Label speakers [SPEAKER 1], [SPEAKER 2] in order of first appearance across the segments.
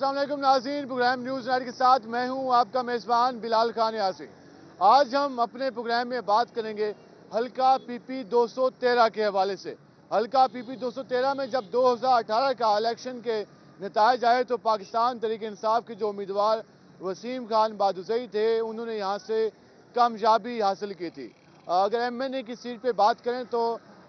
[SPEAKER 1] अस्सलाम वालेकुम नाज़रीन, प्रोग्राम न्यूज़ नाइट के साथ मैं हूं आपका मेज़बान बिलाल खान यासी। आज हम अपने प्रोग्राम में बात करेंगे हल्का पीपी 213 के हवाले से। हल्का पीपी 213 में जब 2018 का इलेक्शन के नताइज आए तो पाकिस्तान तहरीक इंसाफ के जो उम्मीदवार वसीम खान बादुज़ई थे, उन्होंने यहाँ से कामयाबी हासिल की थी। अगर MNA की सीट पे बात करें तो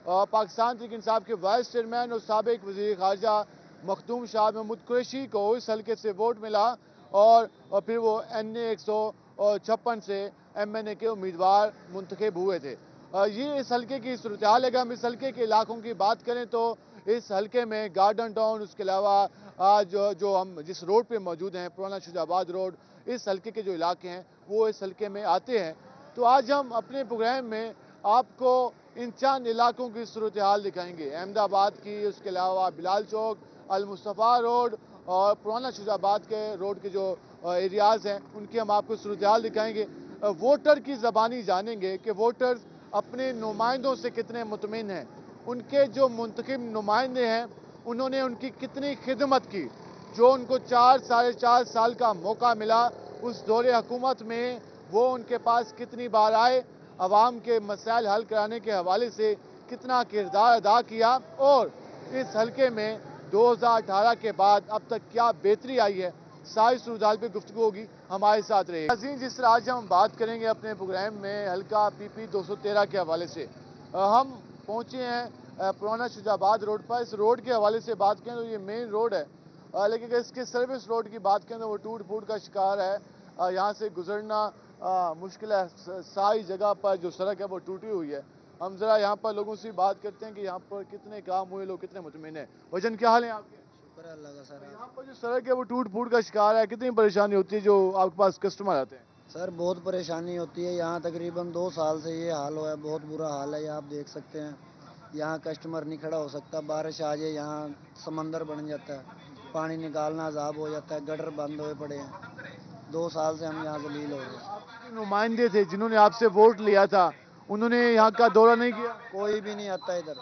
[SPEAKER 1] पाकिस्तान तहरीक इंसाफ के वाइस चेयरमैन और साबिक वज़ीर ख़ारजा मखदूम शाह महमूद कुरैशी को इस हल्के से वोट मिला और फिर वो NA 156 से MNA के उम्मीदवार मुंतखब हुए थे। ये इस हल्के की सूरत हाल है। अगर हम इस हल्के के इलाकों की बात करें तो इस हल्के में गार्डन टाउन, उसके अलावा जो हम जिस रोड पे मौजूद हैं पुराना शुजाबाद रोड, इस हल्के के जो इलाके हैं वो इस हल्के में आते हैं। तो आज हम अपने प्रोग्राम में आपको इन चंद इलाकों की सूरत हाल दिखाएंगे। अहमदाबाद की, उसके अलावा बिलाल चौक, अल मुस्तफ़ा रोड और पुराना शुजाबाद के रोड के जो एरियाज़ हैं उनकी हम आपको सूरत हाल दिखाएंगे। वोटर की ज़बानी जानेंगे कि वोटर्स अपने नुमाइंदों से कितने मुतमिन हैं, उनके जो मुंतखब नुमाइंदे हैं उन्होंने उनकी कितनी खिदमत की, जो उनको 4-4.5 साल का मौका मिला उस दौरे हुकूमत में वो उनके पास कितनी बार आए, आवाम के मसाइल हल कराने के हवाले से कितना किरदार अदा किया और इस हल्के में 2018 के बाद अब तक क्या बेहतरी आई है, सारी सूरत पे गुफ्तगू होगी। हमारे साथ रहे नाज़रीन। जिस तरह आज हम बात करेंगे अपने प्रोग्राम में हल्का पीपी 213 के हवाले से, हम पहुंचे हैं पुराना शुजाबाद रोड पर। इस रोड के हवाले से बात करें तो ये मेन रोड है, लेकिन अगर इसके सर्विस रोड की बात करें तो वो टूट फूट का शिकार है। यहाँ से गुजरना मुश्किल है। सारी जगह पर जो सड़क है वो टूटी हुई है। हम जरा यहाँ पर लोगों से बात करते हैं कि यहाँ पर कितने काम हुए, लोग कितने मुतमिन है। वजन क्या हाल है आपके?
[SPEAKER 2] शुक्र है अल्लाह का सर।
[SPEAKER 1] यहाँ पर जो सड़क है वो टूट फूट का शिकार है, कितनी परेशानी होती है जो आपके पास कस्टमर आते हैं?
[SPEAKER 2] सर बहुत परेशानी होती है, यहाँ तकरीबन 2 साल से ये हाल हुआ है, बहुत बुरा हाल है। ये आप देख सकते हैं, यहाँ कस्टमर नहीं खड़ा हो सकता, बारिश आ जाए यहाँ समंदर बन जाता है, पानी निकालना अजाब हो जाता है, गटर बंद हुए पड़े हैं। 2 साल से हम यहाँ जलील हो रहे हैं।
[SPEAKER 1] आपके नुमाइंदे थे जिन्होंने आपसे वोट लिया था, उन्होंने यहाँ का दौरा नहीं किया?
[SPEAKER 2] कोई भी नहीं आता इधर,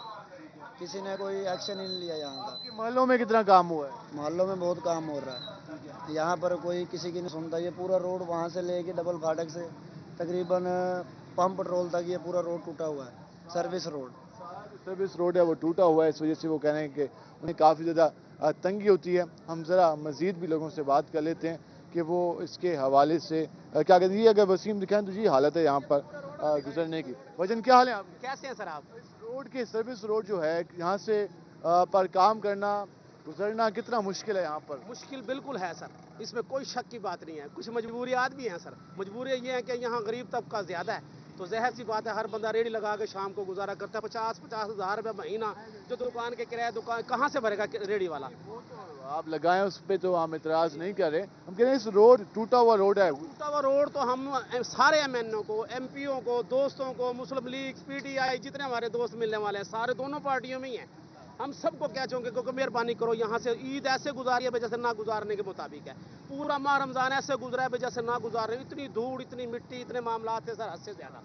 [SPEAKER 2] किसी ने कोई एक्शन नहीं लिया यहाँ का।
[SPEAKER 1] आपके मोहल्लों में कितना काम हुआ है?
[SPEAKER 2] मोहल्लों में बहुत काम हो रहा है, यहाँ पर कोई किसी की नहीं सुनता। ये पूरा रोड वहाँ से लेके डबल फाटक से तकरीबन पंप पेट्रोल तक ये पूरा रोड टूटा हुआ है। सर्विस
[SPEAKER 1] रोड है वो टूटा हुआ है, इस वजह से वो कह रहे हैं कि उन्हें काफ़ी ज़्यादा तंगी होती है। हम ज़रा मज़ीद भी लोगों से बात कर लेते हैं कि वो इसके हवाले से क्या कहते हैं। अगर वसीम दिखाएं तो जी हालत है यहाँ पर गुजरने की। वजन क्या हाल है आपके?
[SPEAKER 3] कैसे हैं सर आप?
[SPEAKER 1] इस रोड के सर्विस रोड जो है यहाँ से पर काम करना, गुजरना कितना मुश्किल है यहाँ पर?
[SPEAKER 3] मुश्किल बिल्कुल है सर, इसमें कोई शक की बात नहीं है। कुछ मजबूरियात भी हैं सर। मजबूरी ये है कि यहाँ गरीब तबका ज़्यादा है, तो ज़ाहिर सी बात है हर बंदा रेडी लगा के शाम को गुजारा करता है। 50-50 हज़ार रुपये महीना जो दुकान के किराया, दुकान कहाँ से भरेगा रेडी वाला?
[SPEAKER 1] आप लगाएं उस पर तो हम इतराज़ नहीं कर रहे। हम कह रहे हैं इस रोड टूटा हुआ रोड है।
[SPEAKER 3] टूटा हुआ रोड तो हम सारे MNO को, MPओ को, दोस्तों को, मुस्लिम लीग, PTI, जितने हमारे दोस्त मिलने वाले हैं सारे दोनों पार्टियों में ही हैं। हम सबको क्या चाहेंगे क्योंकि मेहरबानी करो, यहाँ से ईद ऐसे गुजारिए जैसे ना गुजारने के मुताबिक है। पूरा माह रमज़ान ऐसे गुजरा है जैसे ना गुजार रहे। इतनी धूड़, इतनी मिट्टी, इतने मामला थे सर, हद से ज़्यादा।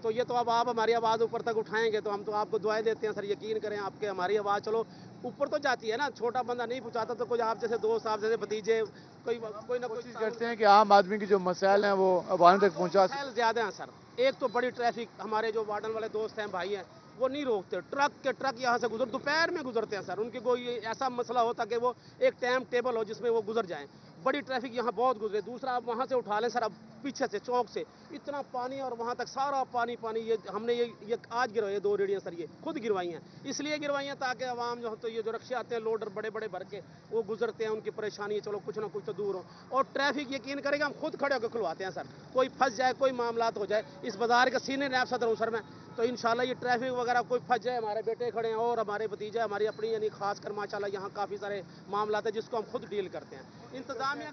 [SPEAKER 3] तो ये तो अब आप हमारी आवाज़ ऊपर तक उठाएंगे तो हम तो आपको दुआएं देते हैं सर। यकीन करें आपके हमारी आवाज़ चलो ऊपर तो जाती है ना, छोटा बंदा नहीं पहुँचाता तो कोई आप जैसे दोस्त, आप जैसे भतीजे, कोई ना कोई
[SPEAKER 1] करते हैं कि आम आदमी की जो मसाइल हैं वो आवाम तक पहुँचा।
[SPEAKER 3] ज़्यादा हैं सर। एक तो बड़ी ट्रैफिक, हमारे जो वार्डन वाले दोस्त हैं, भाई हैं, वो नहीं रोकते। ट्रक के ट्रक यहाँ से गुजर दोपहर में गुजरते हैं सर। उनकी कोई ऐसा मसला होता कि वो एक टाइम टेबल हो जिसमें वो गुजर जाएं। बड़ी ट्रैफिक यहाँ बहुत गुजरे। दूसरा आप वहाँ से उठा लें सर, अब पीछे से चौक से इतना पानी और वहाँ तक सारा पानी पानी। ये हमने ये आज गिरवाई 2 रेडियाँ सर, ये खुद गिरवाई हैं। इसलिए गिरवाई हैं ताकि आवाम जो तो ये जो रक्शे आते हैं लोडर बड़े बड़े भर के वो गुजरते हैं, उनकी परेशानी चलो कुछ ना कुछ तो दूर हो। और ट्रैफिक यकीन करेगा हम खुद खड़े होकर खुलवाते हैं सर। कोई फंस जाए, कोई मामला हो जाए, इस बाजार का सीनियर नायब सदर हूँ सर मैं, तो इंशाल्लाह ये ट्रैफिक वगैरह कोई फंस जाए, हमारे बेटे खड़े हैं और हमारे भतीजे, हमारी अपनी यानी खास कर माशाल्लाह यहाँ काफ़ी सारे मामला है जिसको हम खुद डील करते हैं। इंतजामिया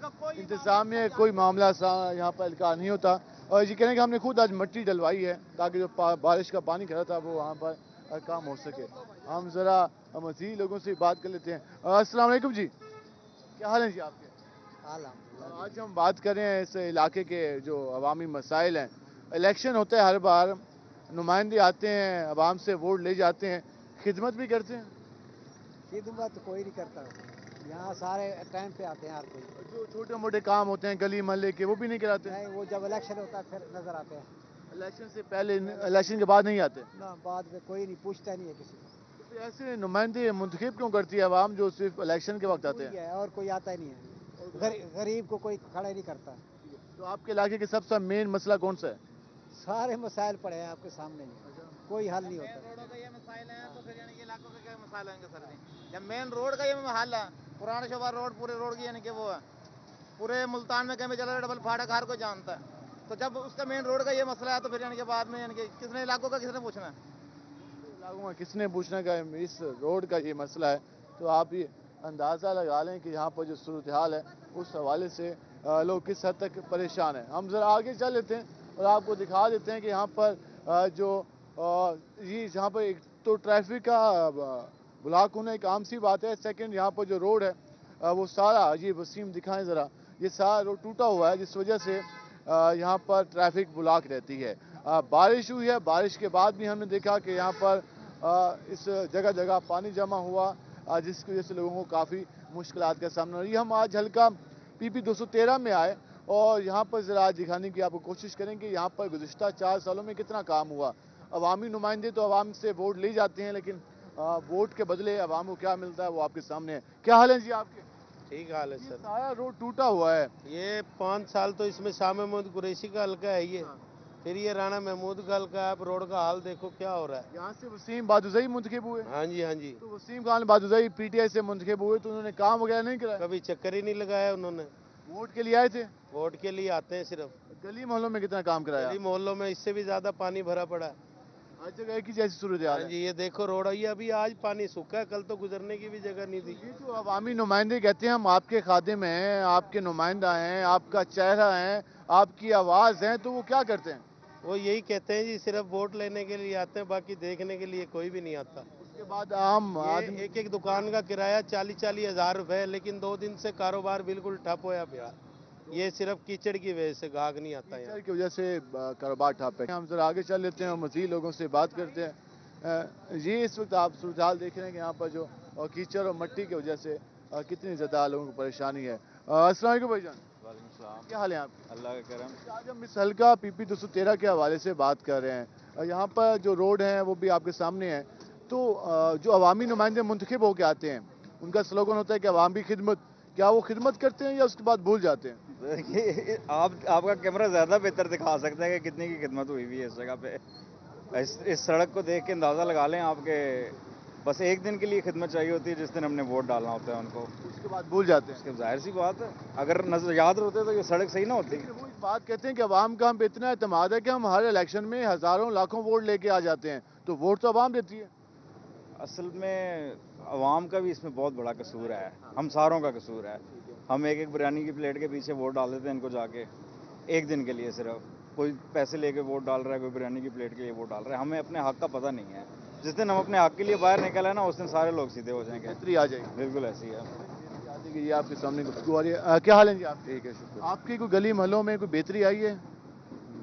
[SPEAKER 3] का
[SPEAKER 1] कोई मामला यहाँ पर इल्का नहीं होता। और ये कहने कि हमने खुद आज मिट्टी डलवाई है ताकि जो बारिश का पानी खड़ा था वो वहाँ पर काम हो सके। हम ज़रा मज़ीद लोगों से बात कर लेते हैं। अस्सलाम वालेकुम जी, क्या हाल है जी आपके? आज हम बात कर रहे हैं इस इलाके के जो अवामी मसाइल हैं। इलेक्शन होता है हर बार, नुमाइंदे आते हैं, आवाम से वोट ले जाते हैं, खिदमत भी करते हैं।
[SPEAKER 2] खिदमत कोई नहीं करता, यहाँ सारे टाइम पे आते हैं हर कोई।
[SPEAKER 1] जो छोटे मोटे काम होते हैं गली मोहल्ले के, वो भी नहीं कराते?
[SPEAKER 2] नहीं, वो जब इलेक्शन होता है फिर नजर आते हैं।
[SPEAKER 1] इलेक्शन से पहले, इलेक्शन के बाद नहीं आते?
[SPEAKER 2] ना, बाद में कोई नहीं पूछता, नहीं है किसी को।
[SPEAKER 1] तो ऐसे नुमाइंदे मुंतखब क्यों करती है आवाम जो सिर्फ इलेक्शन के वक्त आते हैं?
[SPEAKER 2] कोई है और कोई आता ही नहीं है, गरीब को कोई खड़ा ही नहीं करता।
[SPEAKER 1] तो आपके इलाके के सबसे मेन मसला कौन सा है?
[SPEAKER 2] सारे मसाइल पड़े हैं आपके सामने ही, कोई हल नहीं होता।
[SPEAKER 4] रोडों का ये मसाइल है तो फिर यानी कि इलाकों के क्या मसाइल होंगे सर जी? जब मेन रोड का ये हाल है, पुराने शोभा रोड पूरे रोड की यानी कि वो है, पूरे मुल्तान में कहीं भी चला डबल फाटक हर कोई जानता है। तो जब उसका मेन रोड का ये मसला है तो फिर यानी कि बाद में यानी कि किसने इलाकों का किसने पूछना है?
[SPEAKER 1] इलाकों में किसने पूछना का इस रोड का ये मसला है? तो आप ये अंदाज़ा लगा लें कि यहाँ पर जो सूरत हाल है उस हवाले से लोग किस हद तक परेशान हैं। हम ज़रा आगे चल लेते हैं और आपको दिखा देते हैं कि यहाँ पर जो ये यहाँ पर एक तो ट्रैफिक का ब्लॉक होना एक आम सी बात है। सेकंड, यहाँ पर जो रोड है वो सारा, ये वसीम दिखाएं ज़रा, ये सारा रोड टूटा हुआ है जिस वजह से यहाँ पर ट्रैफिक ब्लॉक रहती है। बारिश हुई है, बारिश के बाद भी हमने देखा कि यहाँ पर इस जगह जगह पानी जमा हुआ जिसकी वजह से लोगों को काफ़ी मुश्किलात का सामना। ये हम आज हल्का PP 213 में आए और यहाँ पर ज़रा दिखाने की आपको कोशिश करेंगे यहाँ पर गुज़िश्ता 4 सालों में कितना काम हुआ। अवामी नुमाइंदे तो अवाम से वोट ले जाते हैं, लेकिन वोट के बदले अवाम को क्या मिलता है वो आपके सामने है। क्या हाल है जी आपके?
[SPEAKER 5] ठीक हाल है
[SPEAKER 1] ये
[SPEAKER 5] सर।
[SPEAKER 1] सारा रोड टूटा हुआ है।
[SPEAKER 5] ये 5 साल तो इसमें शाह महमूद कुरैशी का हल्का है ये, फिर ये राणा महमूद का हल्का है। अब रोड का हाल देखो क्या हो रहा है।
[SPEAKER 1] यहाँ से वसीम बादुज़ई मुंतखब हुए।
[SPEAKER 5] हाँ जी, हाँ जी।
[SPEAKER 1] तो वसीम खान बादुज़ई PTI से मुंतखब हुए तो उन्होंने काम वगैरह नहीं कराया?
[SPEAKER 5] कभी चक्कर ही नहीं लगाया उन्होंने।
[SPEAKER 1] वोट के लिए आए थे?
[SPEAKER 5] वोट के लिए आते हैं सिर्फ।
[SPEAKER 1] गली मोहल्लों में कितना काम कराया?
[SPEAKER 5] गली मोहल्लों में इससे भी ज्यादा पानी भरा पड़ा है।
[SPEAKER 1] हर जगह एक ही जैसी सूरत हाल
[SPEAKER 5] हाँ
[SPEAKER 1] है।
[SPEAKER 5] जी, ये देखो रोड, ये अभी आज पानी सूखा है, कल तो गुजरने की भी जगह नहीं थी।
[SPEAKER 1] ये जो अवामी नुमाइंदे कहते हैं हम आपके खादिम हैं, आपके नुमाइंदा हैं, आपका चेहरा हैं, आपकी आवाज़ हैं, तो वो क्या करते हैं?
[SPEAKER 5] वो यही कहते हैं जी, सिर्फ वोट लेने के लिए आते हैं, बाकी देखने के लिए कोई भी नहीं आता।
[SPEAKER 1] उसके बाद आम आदमी
[SPEAKER 5] एक एक दुकान का किराया 40-40 हज़ार रुपए है, लेकिन 2 दिन से कारोबार बिल्कुल ठप होया पिया। ये सिर्फ कीचड़ की वजह से गाहक नहीं आता यहाँ।
[SPEAKER 1] कीचड़ की वजह से कारोबार ठप है। हम जरा आगे चल लेते हैं और मज़ीद लोगों से बात करते हैं। ये इस वक्त आप सूरत हाल देख रहे हैं कि यहाँ पर जो कीचड़ और मिट्टी की वजह से कितनी ज़्यादा लोगों को परेशानी है। अस्सलाम वालेकुम भाईजान, क्या हाल है आपके?
[SPEAKER 4] अल्लाह का करम।
[SPEAKER 1] आज हम इस हल्का PP 213 के हवाले से बात कर रहे हैं। यहाँ पर जो रोड हैं वो भी आपके सामने है। तो जो अवामी नुमाइंदे मुंतखब होकर आते हैं उनका स्लोगन होता है कि अवाम की खिदमत। क्या वो खिदमत करते हैं या उसके बाद भूल जाते हैं?
[SPEAKER 4] देखिए, आपका कैमरा ज़्यादा बेहतर दिखा सकता है कि कितनी की खिदमत हुई हुई है इस जगह पे। इस सड़क को देख के अंदाज़ा लगा लें आपके, बस एक दिन के लिए खिदमत चाहिए होती है जिस दिन हमने वोट डालना होता है उनको।
[SPEAKER 1] उसके बाद भूल जाते हैं।
[SPEAKER 4] उसके जाहिर सी बात है, अगर नजर याद होते तो ये सड़क सही ना होती।
[SPEAKER 1] लेकिन वो एक बात कहते हैं कि अवाम का हम पे इतना एतमाद है कि हम हर इलेक्शन में हज़ारों लाखों वोट लेके आ जाते हैं, तो वोट तो अवाम देती है।
[SPEAKER 4] असल में अवाम का भी इसमें बहुत बड़ा कसूर है, हम सारों का कसूर है। हम एक एक बिरयानी की प्लेट के पीछे वोट डाल देते हैं इनको जाके, एक दिन के लिए सिर्फ। कोई पैसे लेके वोट डाल रहा है, कोई बिरयानी की प्लेट के लिए वोट डाल रहा है। हमें अपने हक का पता नहीं है। जिस दिन हम अपने हक के लिए बाहर निकल आए ना, उस दिन सारे लोग सीधे हो जाएंगे।
[SPEAKER 1] बेहतरी आ जाएगी।
[SPEAKER 4] बिल्कुल ऐसी है।
[SPEAKER 1] ये आपके सामने गुफ्तगू आ रही है। क्या हाल है जी आप?
[SPEAKER 6] ठीक है, शुक्र।
[SPEAKER 1] आपकी कोई गली महलों में कोई बेहतरी आई है?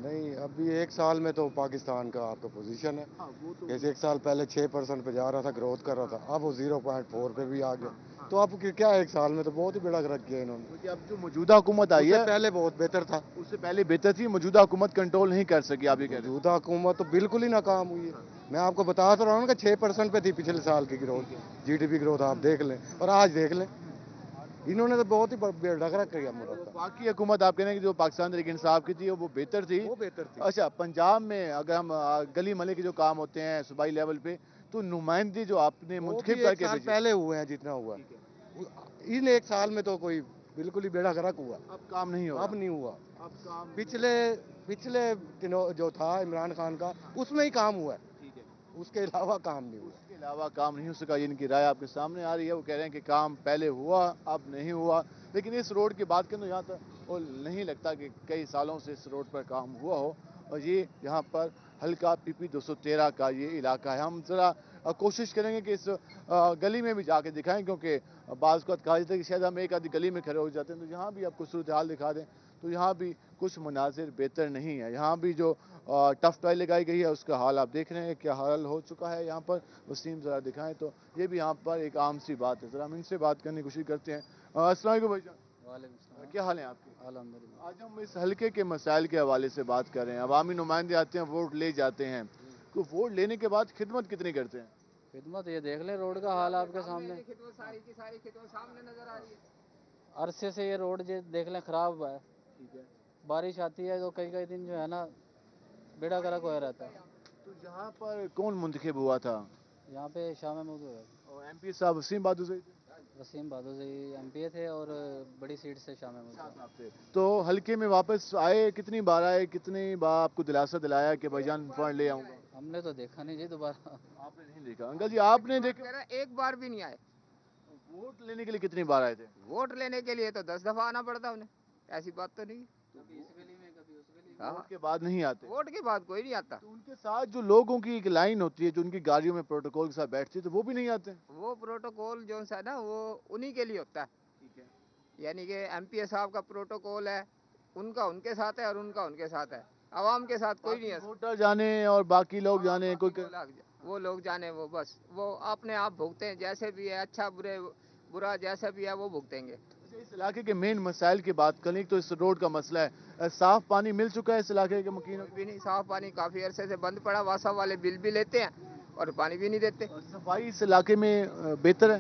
[SPEAKER 6] नहीं, अभी 1 साल में तो पाकिस्तान का आपका पोजीशन है।
[SPEAKER 1] वो तो
[SPEAKER 6] जैसे 1 साल पहले 6% पे जा रहा था, ग्रोथ कर रहा था, अब वो 0.4 पे भी आ गया। तो अब क्या 1 साल में तो बहुत ही बेड़ा रख गया इन्होंने।
[SPEAKER 1] क्योंकि अब जो मौजूदा हुकूमत आई
[SPEAKER 6] उससे
[SPEAKER 1] है
[SPEAKER 6] पहले बहुत बेहतर था।
[SPEAKER 1] उससे पहले बेहतर थी, मौजूदा हुकूमत कंट्रोल नहीं कर सकी। आप ये कह रहे हैं।
[SPEAKER 6] मौजूदा हुकूमत तो बिल्कुल ही नाकाम हुई है। मैं आपको बता तो रहा हूँ कि 6% पे थी पिछले साल की ग्रोथ, GDP ग्रोथ आप देख लें और आज देख लें। इन्होंने तो बहुत ही बेड़ा रख किया मुल्क का।
[SPEAKER 1] बाकी हुकूमत आप कह रहे हैं कि जो पाकिस्तान तहरीक इंसाफ की थी वो बेहतर थी।
[SPEAKER 6] वो बेहतर थी।
[SPEAKER 1] अच्छा, पंजाब में अगर हम गली मले के जो काम होते हैं सूबाई लेवल पे, तो नुमाइंदे जो आपने
[SPEAKER 6] वो
[SPEAKER 1] मुंतखब
[SPEAKER 6] भी 1
[SPEAKER 1] करके
[SPEAKER 6] साल
[SPEAKER 1] भेजे,
[SPEAKER 6] पहले हुए हैं जितना हुआ, इन 1 साल में तो कोई बिल्कुल ही बेड़ा गर्क हुआ।
[SPEAKER 1] अब काम नहीं हो रहा।
[SPEAKER 6] अब नहीं हुआ।
[SPEAKER 1] अब काम
[SPEAKER 6] पिछले दिनों जो था इमरान खान का, उसमें ही काम हुआ है,
[SPEAKER 1] ठीक है।
[SPEAKER 6] उसके अलावा काम नहीं हुआ।
[SPEAKER 1] उसके अलावा काम नहीं हो सका, ये इनकी राय आपके सामने आ रही है। वो कह रहे हैं कि काम पहले हुआ अब नहीं हुआ। लेकिन इस रोड की बात करें तो यहाँ तक वो नहीं लगता कि कई सालों से इस रोड पर काम हुआ हो। और ये यहाँ पर हल्का PP 213 का ये इलाका है। हम ज़रा कोशिश करेंगे कि इस गली में भी जाके दिखाएं, क्योंकि बाज़ को कहा जाता है कि शायद हम एक आधी गली में खड़े हो जाते हैं, तो यहाँ भी आपको सूरत हाल दिखा दें تو یہاں بھی کچھ مناظر بہتر نہیں ہے. یہاں بھی جو ٹف ٹائی لگائی گئی ہے اس کا حال آپ دیکھ رہے ہیں کیا حال ہو چکا ہے یہاں پر. وسیم ذرا دکھائیں تو یہ بھی یہاں پر ایک عام سی بات ہے. ذرا ہم ان سے بات کرنے کی کوشش کرتے ہیں. السلام علیکم بھائی جان.
[SPEAKER 2] وعلیکم السلام.
[SPEAKER 1] کیا حال ہے آپ کے؟
[SPEAKER 2] الحمد للہ.
[SPEAKER 1] آج ہم اس حلقے کے مسائل کے حوالے سے بات کر رہے ہیں. عوامی نمائندے آتے ہیں ووٹ لے جاتے ہیں تو ووٹ لینے کے بعد خدمت کتنی کرتے ہیں؟
[SPEAKER 2] خدمت یہ دیکھ لیں روڈ کا حال آپ کے سامنے.
[SPEAKER 7] ساری کی ساری خدمت سامنے نظر آ رہی ہے.
[SPEAKER 2] عرصے سے یہ روڈ دیکھ لیں خراب ہوا ہے.
[SPEAKER 1] ٹھیک ہے.
[SPEAKER 2] بارش آتی ہے تو کئی کئی دن جو ہے نا بیڑا گرک ہوا رہتا ہے.
[SPEAKER 1] تو یہاں پر کون منتخب ہوا تھا؟
[SPEAKER 2] یہاں پہ شاہ محمود ہے.
[SPEAKER 1] اور ایم پی صاحب وسیم بادوزئی تھے.
[SPEAKER 2] وسیم بادوزئی ایم پی اے تھے اور بڑی سیٹ سے شاہ محمود
[SPEAKER 1] صاحب تھے. تو حلقے میں واپس آئے کتنی بار آئے, کتنی بار آپ کو دلاسا دلایا کہ بھائی جان فنڈ لے آؤں گا؟
[SPEAKER 2] ہم نے تو دیکھا نہیں جی دوبارہ.
[SPEAKER 1] آپ نے نہیں دیکھا؟ انکل جی آپ نے دیکھا؟
[SPEAKER 7] ایک بار بھی نہیں آئے.
[SPEAKER 1] ووٹ لینے کے لیے کتنی بار آئے تھے؟
[SPEAKER 7] ووٹ لینے کے لیے تو 10 دفعہ آنا پڑتا انہیں. ایسی بات تو نہیں.
[SPEAKER 1] ووٹ کے بعد نہیں آتے؟
[SPEAKER 7] ووٹ کے بعد کوئی نہیں آتا.
[SPEAKER 1] تو ان کے ساتھ جو لوگوں کی ایک لائن ہوتی ہے جو ان کی گاڑیوں میں پروٹوکول کے ساتھ بیٹھتی ہے تو وہ بھی نہیں آتے؟
[SPEAKER 7] وہ پروٹوکول جو ہے نا وہ انہی کے لیے ہوتا ہے.
[SPEAKER 1] ٹھیک ہے.
[SPEAKER 7] یعنی کہ ایم پی اے صاحب کا پروٹوکول ہے, ان کا ان کے ساتھ ہے اور ان کا ان کے ساتھ ہے. عوام کے ساتھ کوئی نہیں ہے.
[SPEAKER 1] ووٹر جانے اور باقی لوگ جانے کوئی
[SPEAKER 7] وہ لوگ جانے وہ بس وہ اپنے آپ بھگتے ہیں. جیسے بھی ہے اچھا برا جیسا بھی ہے وہ بھگتیں گے.
[SPEAKER 1] اس علاقے کے مین مسائل کی بات کریں تو اس روڈ کا مسئلہ ہے. صاف پانی مل چکا ہے اس علاقے کے مکینوں کو؟
[SPEAKER 7] بھی نہیں. صاف پانی کافی عرصے سے بند پڑا. واسا والے بل بھی لیتے ہیں اور پانی بھی نہیں دیتے.
[SPEAKER 1] صفائی اس علاقے میں بہتر ہے؟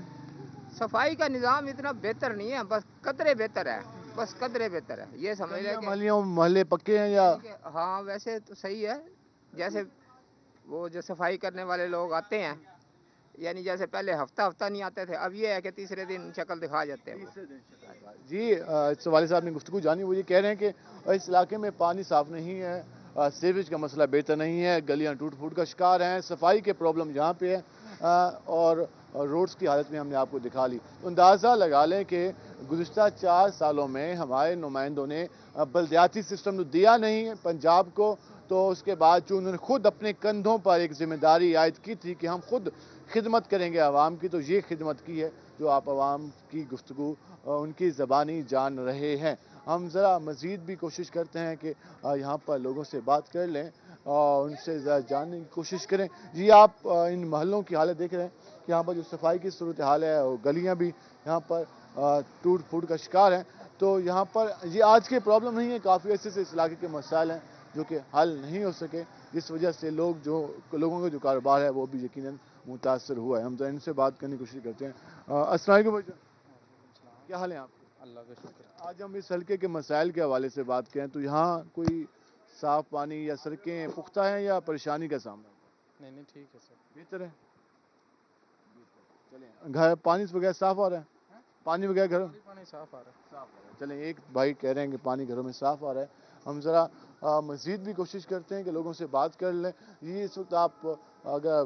[SPEAKER 7] صفائی کا نظام اتنا بہتر نہیں ہے, بس قدرے بہتر ہے. بس قدرے بہتر ہے. یہ سمجھ لیں کہ
[SPEAKER 1] محلے پکے ہیں یا؟
[SPEAKER 7] ہاں ویسے تو صحیح ہے. جیسے وہ جو صفائی کرنے والے لوگ آتے ہیں, یعنی جیسے پہلے ہفتہ نہیں آتے تھے, اب یہ ہے کہ تیسرے دن شکل دکھا جاتے ہیں.
[SPEAKER 1] جی والد صاحب نے گفتگو جانی. وہ یہ کہہ رہے ہیں کہ اس علاقے میں پانی صاف نہیں ہے, سیویج کا مسئلہ بہتر نہیں ہے, گلیاں ٹوٹ پھوٹ کا شکار ہیں, صفائی کے پرابلم یہاں پہ ہے اور روڈز کی حالت میں ہم نے آپ کو دکھا لی. تو اندازہ لگا لیں کہ گزشتہ 4 سالوں میں ہمارے نمائندوں نے بلدیاتی سسٹم تو دیا نہیں پنجاب کو, تو اس کے بعد جو انہوں نے خود اپنے کندھوں پر ایک ذمہ داری عائد کی تھی کہ ہم خود خدمت کریں گے عوام کی, تو یہ خدمت کی ہے جو آپ عوام کی گفتگو ان کی زبانی جان رہے ہیں. ہم ذرا مزید بھی کوشش کرتے ہیں کہ یہاں پر لوگوں سے بات کر لیں اور ان سے ذرا جاننے کی کوشش کریں. جی آپ ان محلوں کی حالت دیکھ رہے ہیں کہ یہاں پر جو صفائی کی صورتحال ہے اور گلیاں بھی یہاں پر ٹوٹ پھوٹ کا شکار ہیں. تو یہاں پر یہ آج کے پرابلم نہیں ہے, کافی عرصے سے اس علاقے کے مسائل ہیں جو کہ حل نہیں ہو سکے, جس وجہ سے لوگوں کا جو کاروبار ہے وہ بھی یقیناً متاثر ہوا ہے. ہم تو ان سے بات کرنے کی کوشش کرتے ہیں. السلام علیکم بھائی جان, کیا حال ہے آپ کے؟
[SPEAKER 2] اللہ کا شکر.
[SPEAKER 1] آج ہم اس حلقے کے مسائل کے حوالے سے بات کریں تو یہاں کوئی صاف پانی یا سڑکیں پختہ ہیں یا پریشانی کا سامنا؟
[SPEAKER 2] نہیں ٹھیک ہے سر,
[SPEAKER 1] بہتر ہے. چلیں گھر پانی وغیرہ صاف آ رہا ہے؟ پانی وغیرہ گھروں
[SPEAKER 2] پانی صاف آ رہا ہے.
[SPEAKER 1] چلیں ایک بھائی کہہ رہے ہیں کہ پانی گھروں میں صاف آ رہا ہے. ہم ذرا مزید بھی کوشش کرتے ہیں کہ لوگوں سے بات کر لیں. یہ اس وقت آپ اگر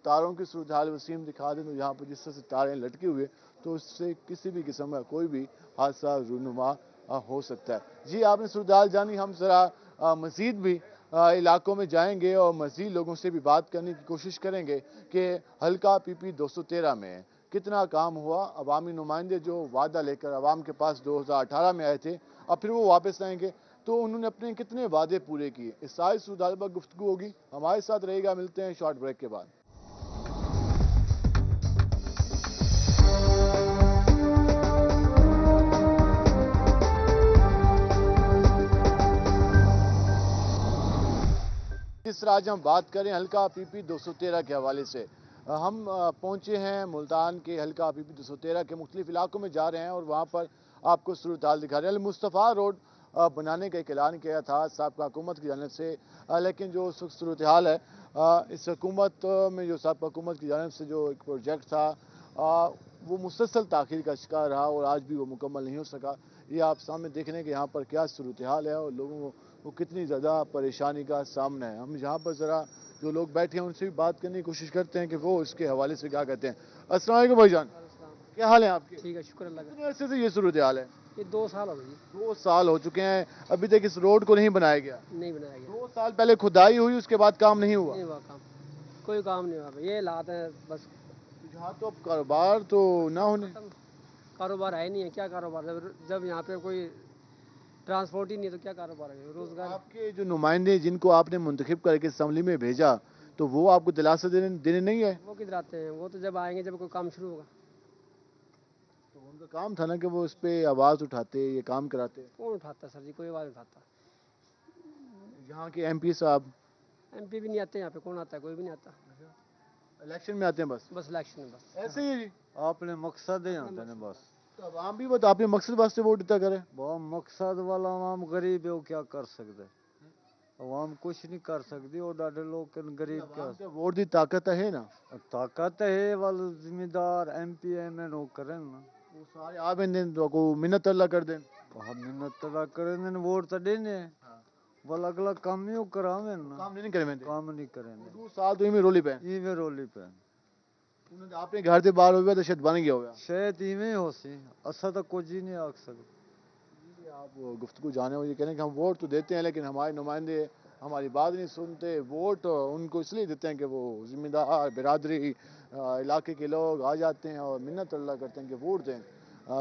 [SPEAKER 1] تاروں کی صورتحال وسیم دکھا دیں تو یہاں پر جس طرح سے تاریں لٹکی ہوئے تو اس سے کسی بھی قسم کا کوئی بھی حادثہ رونما ہو سکتا ہے. جی آپ نے صورتحال جانی. ہم ذرا مزید بھی علاقوں میں جائیں گے اور مزید لوگوں سے بھی بات کرنے کی کوشش کریں گے کہ حلقہ پی پی 213 میں کتنا کام ہوا. عوامی نمائندے جو وعدہ لے کر عوام کے پاس 2018 میں آئے تھے اور پھر وہ واپس آئیں گے تو انہوں نے اپنے کتنے وعدے پورے کیے, اس ساری صورتحال پر گفتگو ہوگی. ہمارے ساتھ رہے گا. ملتے ہیں شارٹ بریک کے بعد. جس طرح آج ہم بات کریں حلقہ پی پی 213 کے حوالے سے, ہم پہنچے ہیں ملتان کے حلقہ پی پی 213 کے مختلف علاقوں میں جا رہے ہیں اور وہاں پر آپ کو صورتحال دکھا رہے ہیں. مصطفیٰ روڈ بنانے کا ایک اعلان کیا تھا سابقہ حکومت کی جانب سے, لیکن جو صورتحال ہے اس حکومت میں جو سابقہ حکومت کی جانب سے جو ایک پروجیکٹ تھا وہ مسلسل تاخیر کا شکار رہا اور آج بھی وہ مکمل نہیں ہو سکا. یہ آپ سامنے دیکھ رہے ہیں کہ یہاں پر کیا صورتحال ہے اور لوگوں کو کتنی زیادہ پریشانی کا سامنا ہے. ہم یہاں پر ذرا جو لوگ بیٹھے ہیں ان سے بھی بات کرنے کی کوشش کرتے ہیں کہ وہ اس کے حوالے سے کیا کہتے ہیں. السلام علیکم بھائی جان, کیا حال ہے آپ کے؟
[SPEAKER 2] ٹھیک ہے شکر اللہ کا.
[SPEAKER 1] کتنے عرصے سے یہ صورتحال ہے؟
[SPEAKER 2] یہ 2 سال ہو گئی.
[SPEAKER 1] 2 سال ہو چکے ہیں, ابھی تک اس روڈ کو نہیں بنایا گیا.
[SPEAKER 2] نہیں بنایا گیا.
[SPEAKER 1] 2 سال پہلے کھدائی ہوئی, اس کے بعد کام نہیں ہوا.
[SPEAKER 2] نہیں ہوا کام, کوئی کام نہیں ہوا. یہ حالات ہیں بس.
[SPEAKER 1] یہاں تو اب کاروبار تو نہ ہونے.
[SPEAKER 2] کاروبار ہے نہیں ہے. کیا کاروبار, جب یہاں پہ کوئی
[SPEAKER 8] ट्रांसपोर्ट ही नहीं है तो क्या कारोबार है, रोजगार।
[SPEAKER 1] आपके जो नुमाइंदे जिनको आपने मुंतखब करके असम्बली में भेजा, तो वो आपको दिलासा देने नहीं है?
[SPEAKER 8] वो किधर आते हैं, वो तो जब आएंगे जब कोई काम शुरू होगा।
[SPEAKER 1] तो उनका काम था ना कि वो इस पे आवाज उठाते, ये काम कराते।
[SPEAKER 8] कौन उठाता सर जी, कोई आवाज उठाता।
[SPEAKER 1] यहाँ के एमपी साहब
[SPEAKER 8] एमपी भी नहीं आते यहाँ पे, कौन आता है, कोई भी नहीं आता।
[SPEAKER 1] इलेक्शन में आते हैं बस
[SPEAKER 8] बस इलेक्शन में बस।
[SPEAKER 1] ऐसे ही है जी।
[SPEAKER 2] अपने मकसद है आते हैं बस।
[SPEAKER 1] तो अब आम भी बता, आपने मकसद वास्ते वोट दिया करे।
[SPEAKER 2] बहुत मकसद वाला आवाम गरीब है, वो क्या कर सकते, आवाम कुछ नहीं कर सकती, और डाटे लोग गरीब क्या
[SPEAKER 1] आवाम के वोट की ताकत है ना,
[SPEAKER 2] ताकत है वाले जिम्मेदार एमपी एमएन वो करें ना,
[SPEAKER 1] वो सारे आप इन तो को मिन्नत अल्लाह कर दें।
[SPEAKER 2] हम मिन्नत तला करें वोट तो देने, वाला अगला काम नहीं करावे ना,
[SPEAKER 1] काम नहीं करें,
[SPEAKER 2] काम नहीं करेंगे,
[SPEAKER 1] 2 साल तो इमें रोली पे
[SPEAKER 2] इवे रोली पे
[SPEAKER 1] उन्होंने आपने घर से बाहर हो गया तो शायद बन गया होगा।
[SPEAKER 2] शायद इवे हो सी, असा तो कुछ ही नहीं आख सकते।
[SPEAKER 1] आप गुफ्तगू जाने हो, ये कह रहे हैं कि हम वोट तो देते हैं लेकिन हमारे नुमाइंदे हमारी बात नहीं सुनते। वोट उनको इसलिए देते हैं कि वो जिम्मेदार बिरादरी इलाके के लोग आ जाते हैं और मिन्नत अल्लाह करते हैं कि वोट दें।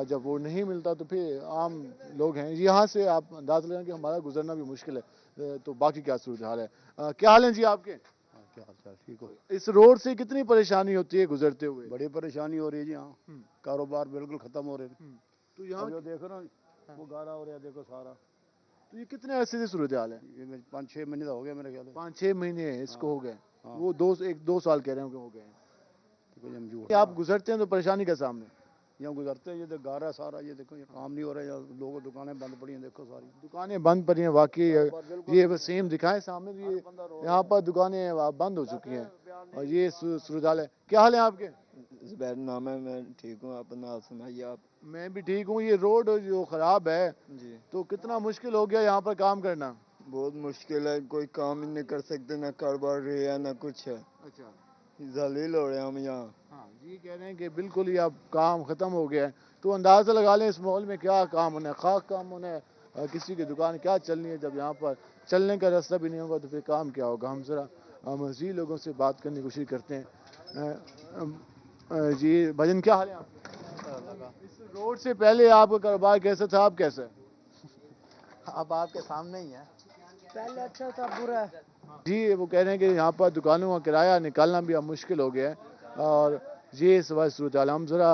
[SPEAKER 1] जब वोट नहीं मिलता तो फिर आम लोग हैं, यहाँ से आप अंदाज़ लगाएं कि हमारा गुजरना भी मुश्किल है। तो बाकी क्या सूरत हाल है, क्या हाल है जी आपके?
[SPEAKER 9] क्या हाल चाल, ठीक हो?
[SPEAKER 1] इस रोड से कितनी परेशानी होती है गुजरते हुए?
[SPEAKER 9] बड़ी परेशानी हो रही है जी, हाँ कारोबार बिल्कुल खत्म हो रहे हैं।
[SPEAKER 1] तो यहाँ
[SPEAKER 9] जो देखो ना वो गारा हो रहा है, देखो सारा।
[SPEAKER 1] तो ये कितने अरसे से सूरत हाल है?
[SPEAKER 9] ये 5-6 महीने तो हो गया मेरे ख्याल से।
[SPEAKER 1] 5-6 महीने इसको हो गए।
[SPEAKER 9] हाँ।
[SPEAKER 1] वो 2 साल कह रहे हो कि हो गए हैं।
[SPEAKER 9] कोई हम झूठ
[SPEAKER 1] आप गुजरते हैं तो परेशानी का सामने
[SPEAKER 9] यहाँ गुजरते हैं, ये देख गारा सारा, ये देखो ये काम नहीं हो रहा है, यहाँ लोगों दुकानें बंद पड़ी हैं, देखो सारी
[SPEAKER 1] दुकानें बंद पड़ी हैं। वाकई ये वसीम दिखाएं सामने, ये यहाँ पर दुकानें बंद हो चुकी हैं और ये सूरत हाल है। क्या हाल है आपके?
[SPEAKER 10] जुबैर नाम है, मैं ठीक हूँ, अपना हाल सुनाइए आप।
[SPEAKER 1] मैं भी ठीक हूँ। ये रोड जो खराब है
[SPEAKER 10] जी
[SPEAKER 1] तो कितना मुश्किल हो गया यहाँ पर काम करना?
[SPEAKER 10] बहुत मुश्किल है, कोई काम ही नहीं कर सकते, ना कारोबार है ना कुछ है,
[SPEAKER 1] अच्छा,
[SPEAKER 10] जलील हो रहे हैं हम यहाँ।
[SPEAKER 1] हाँ जी, कह रहे हैं कि बिल्कुल ही अब काम खत्म हो गया है। तो अंदाज़ा लगा लें इस माहौल में क्या काम होना है, खाक काम होना है, किसी की दुकान क्या चलनी है। जब यहाँ पर चलने का रास्ता भी नहीं होगा तो फिर काम क्या होगा। हम ज़रा मज़ीद लोगों से बात करने की कोशिश करते हैं। जी भजन, क्या हाल है आपके? इस रोड से पहले आपका कारोबार कैसा था, अब कैसा है?
[SPEAKER 2] अब आपके सामने ही है, पहले अच्छा था, बुरा है।
[SPEAKER 1] जी, वो कह रहे हैं कि यहाँ पर दुकानों का किराया निकालना भी अब मुश्किल हो गया है और ये इस वक्त सूरत हाल। हम ज़रा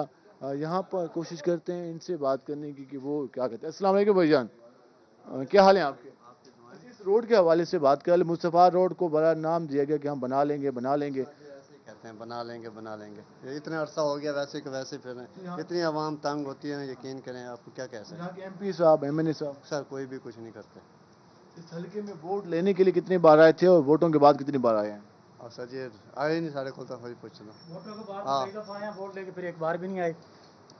[SPEAKER 1] यहाँ पर कोशिश करते हैं इनसे बात करने की कि वो क्या कहते हैं। अस्सलाम वालेकुम भाईजान, क्या हाल है आपके? इस रोड के हवाले से बात कर, मुस्तफ़ा रोड को बड़ा नाम दिया गया कि हम बना लेंगे
[SPEAKER 9] कहते हैं बना लेंगे। ये इतना अरसा हो गया, वैसे कि वैसे फिर इतनी आवाम तंग होती है, यकीन करें, आपको क्या कह सकते हैं।
[SPEAKER 1] एमपी साहब, एमएनए साहब
[SPEAKER 9] सर कोई भी कुछ नहीं करते।
[SPEAKER 1] इस हल्के में वोट लेने के लिए कितनी बार आए थे और वोटों के बाद कितनी बार आए हैं?
[SPEAKER 9] और सर जी आए नहीं, साढ़े को तो पूछना।
[SPEAKER 11] वोटों के बाद कई दफा आए, वोट लेके फिर एक बार भी नहीं आए,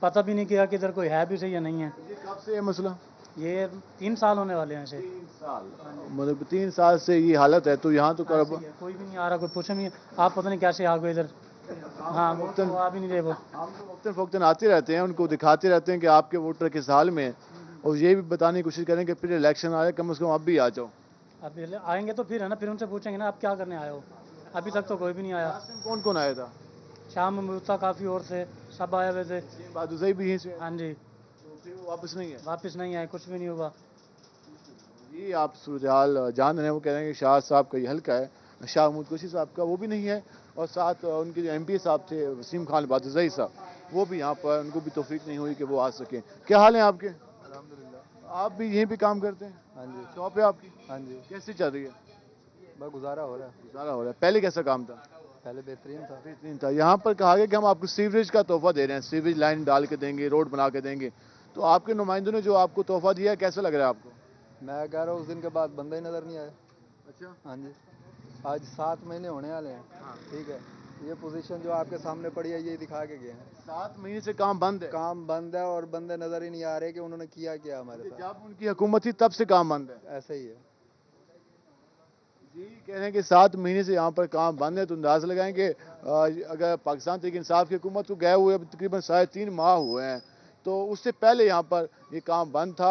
[SPEAKER 11] पता भी नहीं किया कि इधर कोई है भी सही या नहीं है।
[SPEAKER 1] ये कब से है मसला?
[SPEAKER 11] ये 3 साल होने वाले हैं इसे।
[SPEAKER 1] 3 साल, मतलब 3 साल से ये हालत है। तो यहाँ तो
[SPEAKER 11] कोई भी नहीं आ रहा, कोई पूछे नहीं, आप पता नहीं कैसे आ गए इधर। हाँ वो तो आ भी नहीं रहे, वो
[SPEAKER 1] हम तो वक्तन फ़ौक्तन आते रहते हैं, उनको दिखाते रहते हैं कि आपके वोटर किस हाल में है और ये भी बताने की कोशिश करें कि फिर इलेक्शन आ रहे, कम से कम अब भी आ जाओ।
[SPEAKER 11] अब आएंगे तो फिर है ना, फिर उनसे पूछेंगे ना आप क्या करने आए हो। अभी तक तो कोई भी नहीं आया।
[SPEAKER 1] कौन कौन आया था?
[SPEAKER 11] शाम में मुफ्ता काफ़ी और से सब आए हुए थे।
[SPEAKER 1] बहादुर भी यहीं से?
[SPEAKER 11] हाँ जी।
[SPEAKER 1] तो फिर वो वापस नहीं है?
[SPEAKER 11] वापस नहीं आए, कुछ भी नहीं हुआ।
[SPEAKER 1] जी, आप सूरत हाल जान रहे हैं। वो कह रहे हैं कि शाह साहब का ये हल्का है, शाह महमूद कुशी साहब का वो भी नहीं है और साथ उनके जो एमपी साहब थे वसीम खान बहादुर साहब, वो भी यहाँ पर, उनको भी तौफीक नहीं हुई कि वो आ सकें। क्या हाल है आपके?
[SPEAKER 2] अल्हम्दुलिल्लाह।
[SPEAKER 1] आप भी यहीं पे काम करते हैं?
[SPEAKER 2] हाँ जी।
[SPEAKER 1] शॉप है आपकी?
[SPEAKER 2] हाँ जी।
[SPEAKER 1] कैसी चल रही है?
[SPEAKER 2] बस गुजारा हो रहा है।
[SPEAKER 1] गुजारा हो रहा है। पहले कैसा काम था?
[SPEAKER 2] पहले बेहतरीन था।
[SPEAKER 1] यहाँ पर कहा गया कि हम आपको सीवरेज का तोहफा दे रहे हैं, सीवरेज लाइन डाल के देंगे, रोड बना के देंगे। तो आपके नुमाइंदों ने जो आपको तोहफा दिया है, कैसा लग रहा है आपको?
[SPEAKER 2] मैं कह रहा हूँ उस दिन के बाद बंदा ही नजर नहीं आया।
[SPEAKER 1] अच्छा,
[SPEAKER 2] हाँ जी। आज 7 महीने होने वाले हैं। ठीक है, ये पोजीशन जो आपके सामने पड़ी है ये दिखा के गए हैं।
[SPEAKER 1] 7 महीने से काम बंद है?
[SPEAKER 2] काम बंद है और बंदे नजर ही नहीं आ रहे कि उन्होंने किया क्या हमारे साथ।
[SPEAKER 1] जब उनकी हुकूमत थी तब से काम बंद है?
[SPEAKER 2] ऐसे ही है
[SPEAKER 1] जी, कह रहे हैं कि 7 महीने से यहाँ पर काम बंद है। तो अंदाज़ा लगाएं कि अगर पाकिस्तान तहरीक इंसाफ की हुकूमत को गए हुए तकरीबन 3.5 माह हुए हैं, तो उससे पहले यहाँ पर ये काम बंद था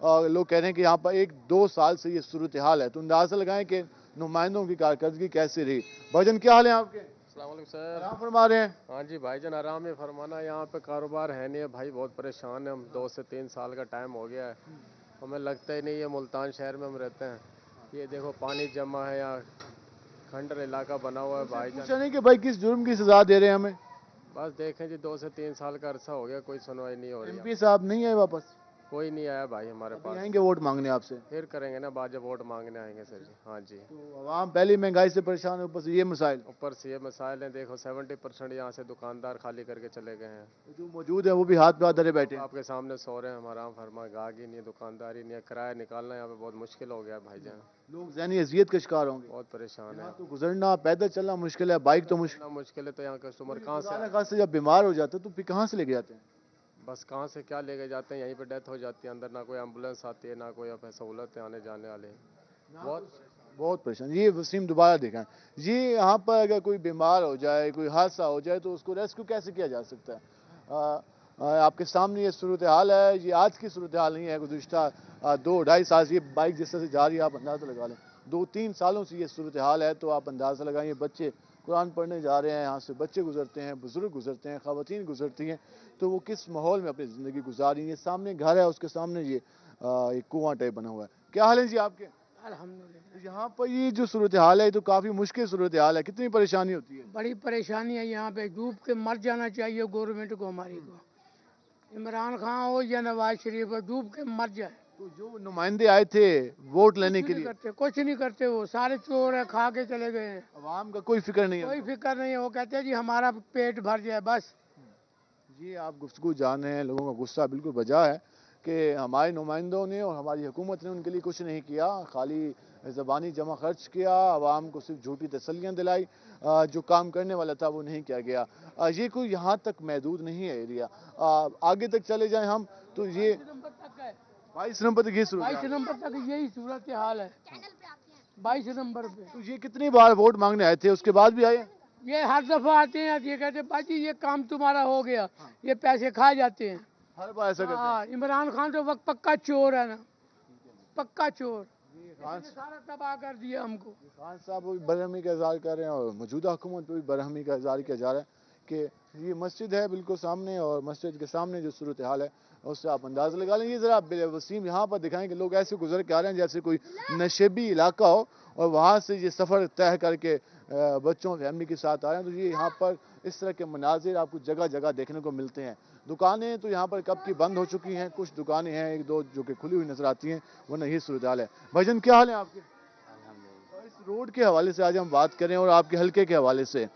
[SPEAKER 1] और लोग कह रहे हैं कि यहाँ पर 1-2 साल से ये सूरत हाल है। तो अंदाज़ा लगाएं कि नुमाइंदों की कारकर्दगी कैसे रही। भाईजान, क्या हाल है आपके?
[SPEAKER 12] सर
[SPEAKER 1] आराम फरमा रहे हैं?
[SPEAKER 12] हाँ जी भाईजान, आराम में फरमाना। यहाँ पे कारोबार है नहीं है भाई, बहुत परेशान है हम। 2 से 3 साल का टाइम हो गया है। हमें लगता ही नहीं है मुल्तान शहर में हम रहते हैं। ये देखो पानी जमा है, यहाँ खंडर इलाका बना हुआ है भाईजान।
[SPEAKER 1] पूछा नहीं कि भाई किस जुर्म की सजा दे रहे हैं हमें?
[SPEAKER 12] बस देखें जी 2 से 3 साल का अरसा हो गया, कोई सुनवाई नहीं हो रही है।
[SPEAKER 1] एमपी साहब नहीं आए वापस?
[SPEAKER 12] कोई नहीं आया भाई हमारे
[SPEAKER 1] अभी
[SPEAKER 12] पास।
[SPEAKER 1] आएंगे वोट मांगने आपसे?
[SPEAKER 12] फिर करेंगे ना, बाद जब वोट मांगने आएंगे सर जी। हाँ जी।
[SPEAKER 1] तो आवाम पहली महंगाई से परेशान है, ऊपर से ये मसाइल।
[SPEAKER 12] ऊपर से ये मसाइल हैं, देखो 70% यहाँ से दुकानदार खाली करके चले गए हैं।
[SPEAKER 1] जो मौजूद है वो भी हाथ पे हाथ धरे बैठे हैं।
[SPEAKER 12] आपके सामने सो रहे हैं, हमारा फरमा गाहक ही नहीं है, दुकानदारी नहीं है, किराया निकालना यहाँ पे बहुत मुश्किल हो गया है भाईजान।
[SPEAKER 1] लोग ज़हनी अजियत का शिकार होंगे।
[SPEAKER 12] बहुत परेशान है।
[SPEAKER 1] तो गुजरना पैदल चलना मुश्किल है, बाइक तो मुश्किल।
[SPEAKER 12] इतना मुश्किल है तो यहाँ कस्टमर कहाँ से
[SPEAKER 1] खास से जब बीमार हो जाते तो फिर कहाँ से लेके जाते हैं?
[SPEAKER 12] बस कहाँ से क्या लेके जाते हैं, यहीं पे डेथ हो जाती है अंदर, ना कोई एम्बुलेंस आती है, ना कोई यहाँ पे सहूलत है आने जाने वाले।
[SPEAKER 1] बहुत परेशान। ये वसीम दोबारा देखा जी, यहाँ पर अगर कोई बीमार हो जाए, कोई हादसा हो जाए तो उसको रेस्क्यू कैसे किया जा सकता है? आपके सामने ये सूरत हाल है। ये आज की सूरत हाल नहीं है, गुज़िश्ता 2-2.5 साल से ये बाइक जिस तरह से जा रही है, आप अंदाज़ा लगा लें 2-3 सालों से ये सूरत हाल है। तो आप अंदाज़ा लगाएं, बच्चे कुरान पढ़ने जा रहे हैं, यहाँ से बच्चे गुजरते हैं, बुजुर्ग गुजरते हैं, ख़वातीन गुजरती हैं, तो वो किस माहौल में अपनी ज़िंदगी गुजार रही हैं। सामने घर है, उसके सामने ये एक कुआं टाइप बना हुआ है। क्या हाल है जी आपके?
[SPEAKER 13] अल्हम्दुलिल्लाह।
[SPEAKER 1] यहाँ पर ये जो सूरत हाल है तो काफ़ी मुश्किल सूरत हाल है, कितनी परेशानी होती है?
[SPEAKER 13] बड़ी परेशानी है यहाँ पे, डूब के मर जाना चाहिए गवर्नमेंट को, हमारी को। इमरान खान हो या नवाज शरीफ हो, डूब के मर जाए।
[SPEAKER 1] तो जो नुमाइंदे आए थे वोट लेने के लिए,
[SPEAKER 13] कुछ नहीं करते, वो सारे चोर है, खा के चले गए हैं।
[SPEAKER 1] अवाम का कोई फिक्र नहीं है?
[SPEAKER 13] कोई फिक्र नहीं है, वो कहते हैं जी हमारा पेट भर जाए बस।
[SPEAKER 1] जी आप गुफ्तगू जान रहे हैं, लोगों का गुस्सा बिल्कुल बजा है कि हमारे नुमाइंदों ने और हमारी हुकूमत ने उनके लिए कुछ नहीं किया, खाली ज़बानी जमा खर्च किया, आवाम को सिर्फ झूठी तसल्लियाँ दिलाई, जो काम करने वाला था वो नहीं किया गया। ये कोई यहाँ तक महदूद नहीं है एरिया, आगे तक चले जाएं हम तो ये 22 नंबर तक ये सूरत
[SPEAKER 13] 22 नंबर तक यही सूरत हाल है। 22 नंबर पे
[SPEAKER 1] तो ये कितनी बार वोट मांगने आए थे, उसके बाद भी आए?
[SPEAKER 13] ये हर दफा आते हैं, ये कहते हैं बाजी ये काम तुम्हारा हो गया, ये पैसे खा जाते हैं
[SPEAKER 1] हर बार ऐसा करते हैं।
[SPEAKER 13] इमरान खान तो वक्त पक्का चोर है ना, पक्का चोर।
[SPEAKER 1] खान
[SPEAKER 13] सारा तबाह कर दिया हमको।
[SPEAKER 1] खान साहब भी बरहमी का इजहार कर रहे हैं और मौजूदा हुकूमत पर भी बरहमी का इजहार किया जा रहा है कि ये मस्जिद है बिल्कुल सामने, और मस्जिद के सामने जो सूरत हाल है उससे आप अंदाज़ा लगा लें। ये ज़रा वसीम यहाँ पर दिखाएं कि लोग ऐसे गुजर के आ रहे हैं जैसे कोई नशेबी इलाका हो, और वहाँ से ये सफ़र तय करके बच्चों फैमिली के साथ आ रहे हैं। तो ये यहाँ पर इस तरह के मनाजिर आपको जगह जगह देखने को मिलते हैं। दुकानें तो यहाँ पर कब की बंद हो चुकी हैं, कुछ दुकानें हैं 1-2 जो कि खुली हुई नजर आती हैं, वरना ये सूरत हाल है। भाईजान क्या हाल है आपके? इस रोड के हवाले से आज हम बात करें और आपके हल्के के हवाले से,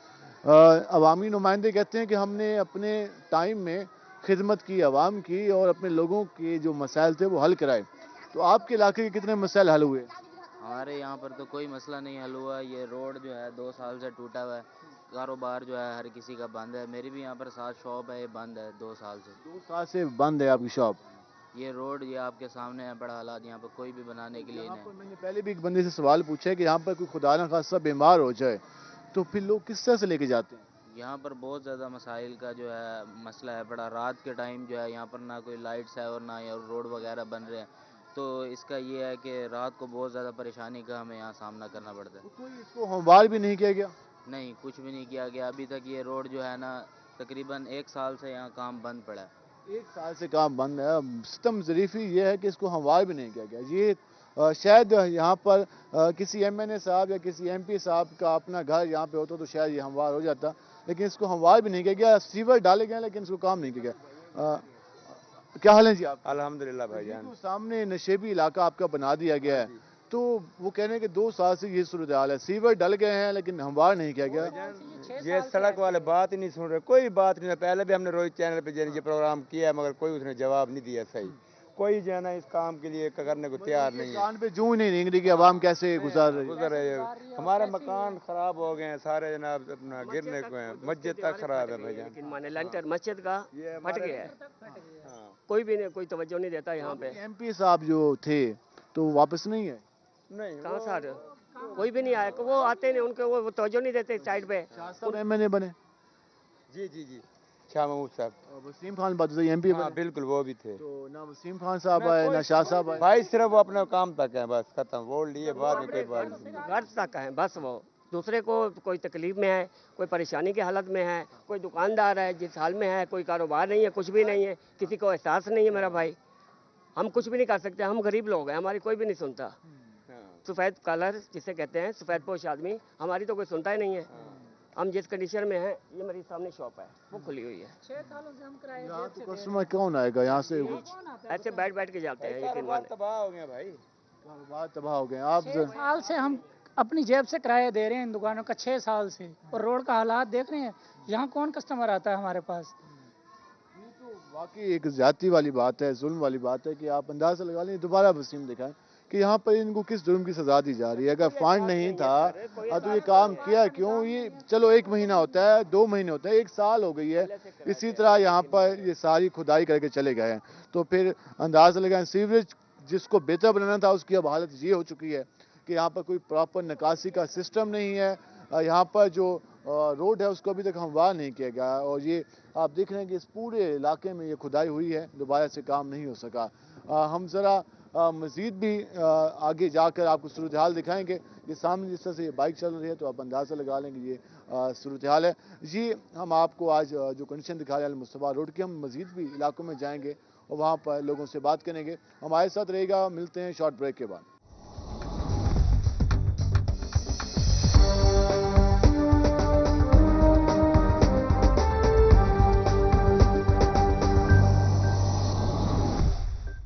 [SPEAKER 1] अवामी नुमाइंदे कहते हैं कि हमने अपने टाइम में खिदमत की आवाम की और अपने लोगों के जो मसाइल थे वो हल कराए, तो आपके इलाके के कितने मसाइल हल हुए?
[SPEAKER 14] हमारे यहाँ पर तो कोई मसला नहीं हल हुआ। ये रोड जो है 2 साल से टूटा हुआ है, कारोबार जो है हर किसी का बंद है। मेरी भी यहाँ पर 7 शॉप है, ये बंद है 2 साल से।
[SPEAKER 1] 2 साल से बंद है आपकी शॉप?
[SPEAKER 14] ये रोड ये आपके सामने है, बड़ा हालात यहाँ पर कोई भी बनाने के लिए नहीं।
[SPEAKER 1] मैंने पहले भी एक बंदे से सवाल पूछा है कि यहाँ पर कोई खुदा ना खासा बीमार हो जाए तो फिर लोग किस तरह से लेके जाते हैं?
[SPEAKER 14] यहाँ पर बहुत ज़्यादा मसाइल का जो है मसला है बड़ा। रात के टाइम जो है यहाँ पर ना कोई लाइट्स है और ना रोड वगैरह बन रहे हैं, तो इसका ये है कि रात को बहुत ज़्यादा परेशानी का हमें यहाँ सामना करना पड़ता है।
[SPEAKER 1] कोई इसको हमवार भी नहीं किया गया?
[SPEAKER 14] नहीं, कुछ भी नहीं किया गया अभी तक। ये रोड जो है ना तकरीबन 1 साल से यहाँ काम बंद पड़ा है।
[SPEAKER 1] 1 साल से काम बंद है। सितम ज़रीफ़ी ये है कि इसको हमवार भी नहीं किया गया। ये शायद यहाँ पर किसी MNA साहब या किसी MP साहब का अपना घर यहाँ पे होता तो शायद ये हमवार हो जाता, लेकिन इसको हमवार भी नहीं किया गया। सीवर डाले गए लेकिन इसको काम नहीं किया गया। क्या हाल है जी आप?
[SPEAKER 15] अल्हम्दुलिल्लाह भाईजान।
[SPEAKER 1] तो सामने नशेबी इलाका आपका बना दिया गया है, तो वो कहने के 2 साल से ये सूरत हाल है, सीवर डल गए हैं लेकिन हमवार नहीं किया गया।
[SPEAKER 15] ये सड़क वाले बात ही नहीं सुन रहे, कोई बात नहीं। पहले भी हमने रोज चैनल पे ये प्रोग्राम किया है, मगर कोई उसने जवाब नहीं दिया सही। कोई जो है ना इस काम के लिए करने को तैयार नहीं है।
[SPEAKER 1] कान पे जूं नहीं निकली कि आवाम कैसे गुजार
[SPEAKER 15] रही है। हमारे मकान खराब हो गए हैं सारे जनाब, अपना गिरने को हैं। मस्जिद तक खराब है भाईजान,
[SPEAKER 8] लेकिन माने लंटर मस्जिद का फट गया है। कोई भी नहीं, कोई तवज्जो नहीं देता यहाँ पे।
[SPEAKER 1] MP साहब जो थे तो वापस नहीं है?
[SPEAKER 15] नहीं,
[SPEAKER 8] कहाँ से आ रहे हो? कोई भी नहीं आया, वो आते नहीं, उनके वो तवज्जो नहीं देते साइड पे।
[SPEAKER 1] MNA बने?
[SPEAKER 15] जी जी जी, शाह महमूद साहब।
[SPEAKER 1] वसीम खान बात MP
[SPEAKER 15] हाँ, बिल्कुल वो भी थे।
[SPEAKER 1] तो ना वसीम खान साहब आए ना शाह साहब आए।
[SPEAKER 15] भाई सिर्फ वो अपने काम तक है, बस खत्म। वोट लिए बाद में कोई बात नहीं।
[SPEAKER 8] घर तक है बस। वो दूसरे को कोई तकलीफ में है, कोई परेशानी की हालत में है, कोई दुकानदार है जिस हाल में है, कोई कारोबार नहीं है, कुछ भी नहीं है, किसी को एहसास नहीं है मेरा भाई। हम कुछ भी नहीं कर सकते, हम गरीब लोग हैं, हमारी कोई भी नहीं सुनता। सफ़ेद कलर जिसे कहते हैं, सफ़ेद पोश आदमी, हमारी तो कोई सुनता ही नहीं है। हम जिस कंडीशन में हैं, ये मेरी सामने शॉप है, वो खुली हुई है।
[SPEAKER 13] 6 सालों से हम किराए
[SPEAKER 1] यहाँ तो कस्टमर कौन आएगा यहाँ से?
[SPEAKER 8] ऐसे बैठ बैठ के जाते हैं। यकीन माने
[SPEAKER 12] तबाह हो गया भाई,
[SPEAKER 1] कारोबार तबाह हो गए। आप
[SPEAKER 13] 6 साल से हम अपनी जेब से किराया दे रहे हैं इन दुकानों का, 6 साल से, और रोड का हालात देख रहे हैं। यहाँ कौन कस्टमर आता है हमारे पास?
[SPEAKER 1] वाकई एक जाति वाली बात है, जुल्म वाली बात है कि आप अंदाजा लगा लें। दोबारा वसीम दिखाएं कि यहाँ पर इनको किस जुर्म की सजा दी जा रही है। अगर फंड नहीं था तो ये काम किया क्यों? ये चलो 1 महीना होता है, 2 महीने होते हैं, 1 साल हो गई है इसी तरह यहाँ पर ये सारी खुदाई करके चले गए हैं। तो फिर अंदाजा लगाएं, सीवरेज जिसको बेहतर बनाना था उसकी अब हालत ये हो चुकी है कि यहाँ पर कोई प्रॉपर निकासी का सिस्टम नहीं है। यहाँ पर जो रोड है उसको अभी तक हमवार नहीं किया गया, और ये आप देख रहे हैं कि इस पूरे इलाके में ये खुदाई हुई है, दोबारा से काम नहीं हो सका। हम ज़रा मज़ीद भी आगे जाकर आपको सूरत हाल दिखाएंगे। ये सामने जिस तरह से ये बाइक चल रही है तो आप अंदाज़ा लगा लेंगे ये सूरत हाल है जी। हम आपको आज जो कंडीशन दिखा रहे हैं मुस्तफा रोड की, हम मज़ीद भी इलाकों में जाएंगे और वहाँ पर लोगों से बात करेंगे। हमारे साथ रहेगा, मिलते हैं शॉर्ट ब्रेक के बाद।